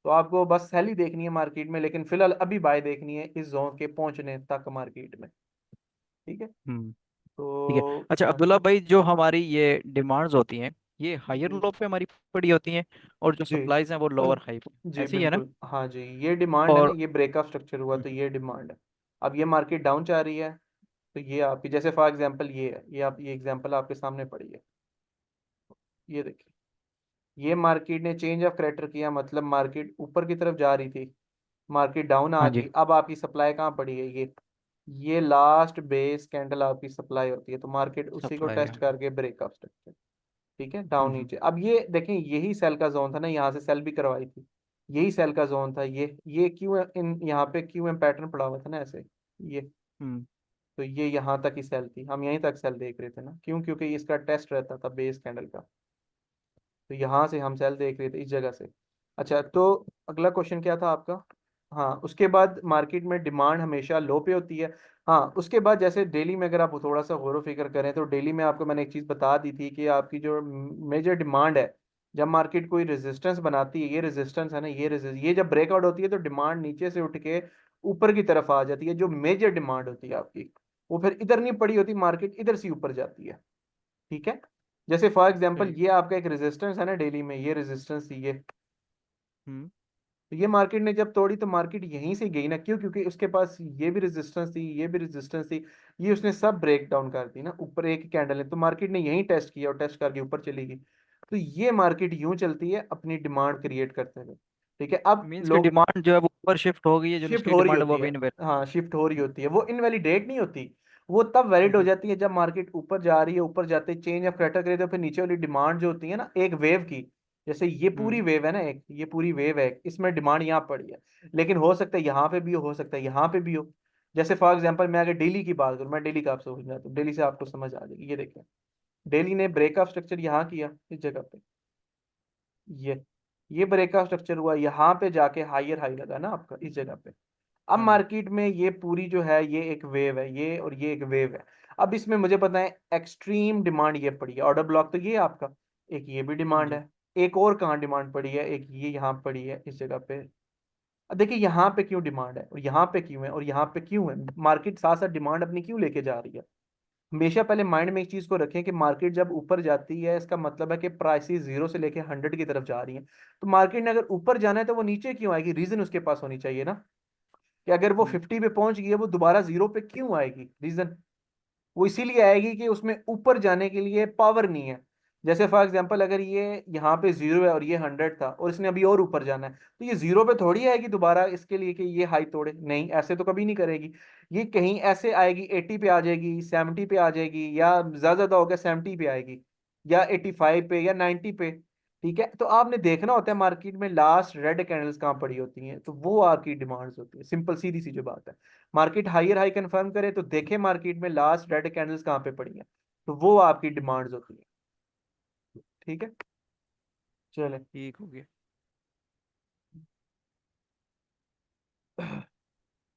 तो आपको बस सेल ही देखनी है मार्केट में, लेकिन फिलहाल अभी बाय देखनी है इस जोन के पहुंचने तक मार्केट में। ठीक है। हम्म। ठीक है। तो अच्छा हाँ अब्दुल्ला भाई, जो हमारी ये डिमांड्स होती हैं, ये हायर जी लो पे हमारी पड़ी होती हैं, और जो जी सप्लाईज हैं वो लोअर हाई पे, जी ऐसे ही है ना? बिल्कुल हाँ जी, ये डिमांड है ना, और ये ब्रेकअप स्ट्रक्चर हुआ हम्म, तो ये डिमांड है। अब ये मार्केट डाउन जा रही है, तो ये आपकी जैसे फॉर एग्जांपल ये है, ये आप ये एग्जांपल आपके सामने पड़ी है, ये देखिए, ये मार्केट ने चेंज ऑफ करेक्टर किया, मतलब मार्केट ऊपर की तरफ जा रही थी, मार्केट डाउन आ हाँ जी। गई, अब आपकी सप्लाई कहाँ पड़ी है, ये लास्ट बेस कैंडल आपकी सप्लाई होती है, तो मार्केट उसी को सप्लाई टेस्ट है। करके ब्रेकअप स्ट्रक्चर, ठीक है, डाउन हम्म। नीचे। अब ये देखें, यही सेल का जोन था ना, यहाँ से सेल भी करवाई थी, यही सेल का जोन था ये क्यों इन यहाँ पे क्यों एम पैटर्न पड़ा हुआ था ना ऐसे, ये हम्म। तो ये यहाँ तक ही सेल थी, हम यहीं तक सेल देख रहे थे ना, क्यों, क्योंकि इसका टेस्ट रहता था बेस कैंडल का, तो यहाँ से हम सेल देख रहे थे इस जगह से। अच्छा, तो अगला क्वेश्चन क्या था आपका? हाँ, उसके बाद मार्केट में डिमांड हमेशा लो पे होती है। हाँ, उसके बाद जैसे डेली में अगर आप थोड़ा सा गौर व फिक्र करें, तो डेली में आपको मैंने एक चीज़ बता दी थी कि आपकी जो मेजर डिमांड है, जब मार्केट कोई रेजिस्टेंस बनाती है, ये रेजिस्टेंस है ना, ये जब ब्रेकआउट होती है तो डिमांड नीचे से उठ के ऊपर की तरफ आ जाती है, जो मेजर डिमांड होती है आपकी, वो फिर इधर नहीं पड़ी होती, मार्केट इधर से ऊपर जाती है। ठीक है। जैसे फॉर एग्जांपल ठीक। ये आपका एक रेजिस्टेंस है ना, डेली में ये रेजिस्टेंस थी ये, हम्म। तो ये मार्केट ने जब तोड़ी तो मार्केट यहीं से गई ना, क्यों, क्योंकि उसके पास ये भी रेजिस्टेंस थी, ये भी रेजिस्टेंस थी, ये उसने सब ब्रेक डाउन कर दी ना, ऊपर एक कैंडल है तो मार्केट ने यहीं टेस्ट किया और टेस्ट करके ऊपर चली गई। तो ये मार्केट यूं चलती है अपनी डिमांड क्रिएट करते हुए। ठीक है। अब मीन्स की लोग, डिमांड जो है वो ऊपर शिफ्ट हो गई है, जो शिफ्ट उसकी हो रही डिमांड है वो होती अभी है, इनवेल। हाँ शिफ्ट हो रही होती है, वो इनवैलिडेट नहीं होती, वो तब वैलिड हो हम्म। जाती है जब मार्केट ऊपर जा रही है, ऊपर जाते चेंज ऑफ क्रेटर करे तो फिर नीचे वाली डिमांड जो होती है ना एक वेव की, जैसे ये पूरी हम्म। वेव है ना, एक ये पूरी वेव है, इसमें डिमांड यहाँ पड़ी है, लेकिन हो सकता है यहाँ पे भी हो सकता है यहाँ पे भी हो। जैसे फॉर एग्जांपल मैं अगर डेली की बात करूँ, मैं डेली का आपसे पूछना तो डेली से आपको समझ आ जाएगी, ये देखिए, डेली ने ब्रेकअप स्ट्रक्चर यहाँ किया इस जगह पे, ये ये ब्रेकअप स्ट्रक्चर हुआ, यहाँ पे जाके हायर हाई लगा ना आपका इस जगह पे। अब हाँ जी। मार्केट में ये पूरी जो है ये एक वेव है, ये और ये एक वेव है। अब इसमें मुझे पता है एक्सट्रीम डिमांड ये पड़ी है, ऑर्डर ब्लॉक तो ये है आपका, एक ये भी हाँ डिमांड जी। है, एक और कहाँ डिमांड पड़ी है, एक ये यहाँ पड़ी है इस जगह पे। अब देखिए यहाँ पे क्यों डिमांड है और यहाँ पे क्यों है और यहाँ पे क्यों है, मार्केट साथ साथ डिमांड अपनी क्यों लेके जा रही है। हमेशा पहले माइंड में एक चीज को रखें कि मार्केट जब ऊपर जाती है इसका मतलब है कि प्राइसेस 0 से लेके 100 की तरफ जा रही हैं। तो मार्केट ने अगर ऊपर जाना है तो वो नीचे क्यों आएगी, रीजन उसके पास होनी चाहिए ना, कि अगर वो हम्म। 50 पे पहुंच गई है वो दोबारा 0 पे क्यों आएगी, रीजन वो इसीलिए आएगी कि उसमें ऊपर जाने के लिए पावर नहीं है। जैसे फॉर एग्जांपल अगर ये यहाँ पे 0 है और ये 100 था और इसने अभी और ऊपर जाना है, तो ये 0 पे थोड़ी आएगी दोबारा इसके लिए कि ये हाई तोड़े, नहीं ऐसे तो कभी नहीं करेगी। ये कहीं ऐसे आएगी 80 पे आ जाएगी, 70 पे आ जाएगी, या ज्यादा ज्यादा हो गया 70 पे आएगी, या 85 पे या 90 पे। ठीक है। तो आपने देखना होता है मार्केट में लास्ट रेड कैंडल्स कहाँ पड़ी होती हैं, तो वो आपकी डिमांड्स होती है, सिंपल सीधी सी जो बात है। मार्केट हायर हाई कंफर्म करे तो देखे मार्केट में लास्ट रेड कैंडल्स कहाँ पे पड़ी हैं, तो वो आपकी डिमांड्स होती है। ठीक है। चले। ठीक हो गया।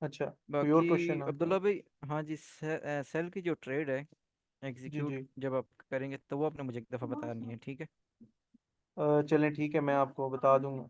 अच्छा, कोई और बाकी क्वेश्चन आपका? अब्दुल्ला भाई, हाँ जी, सेल की जो ट्रेड है, जी एग्जीक्यूट जी। जब आप करेंगे तो वो आपने मुझे एक दफ़ा बतानी है, ठीक है? चलें ठीक है, मैं आपको बता दूंगा।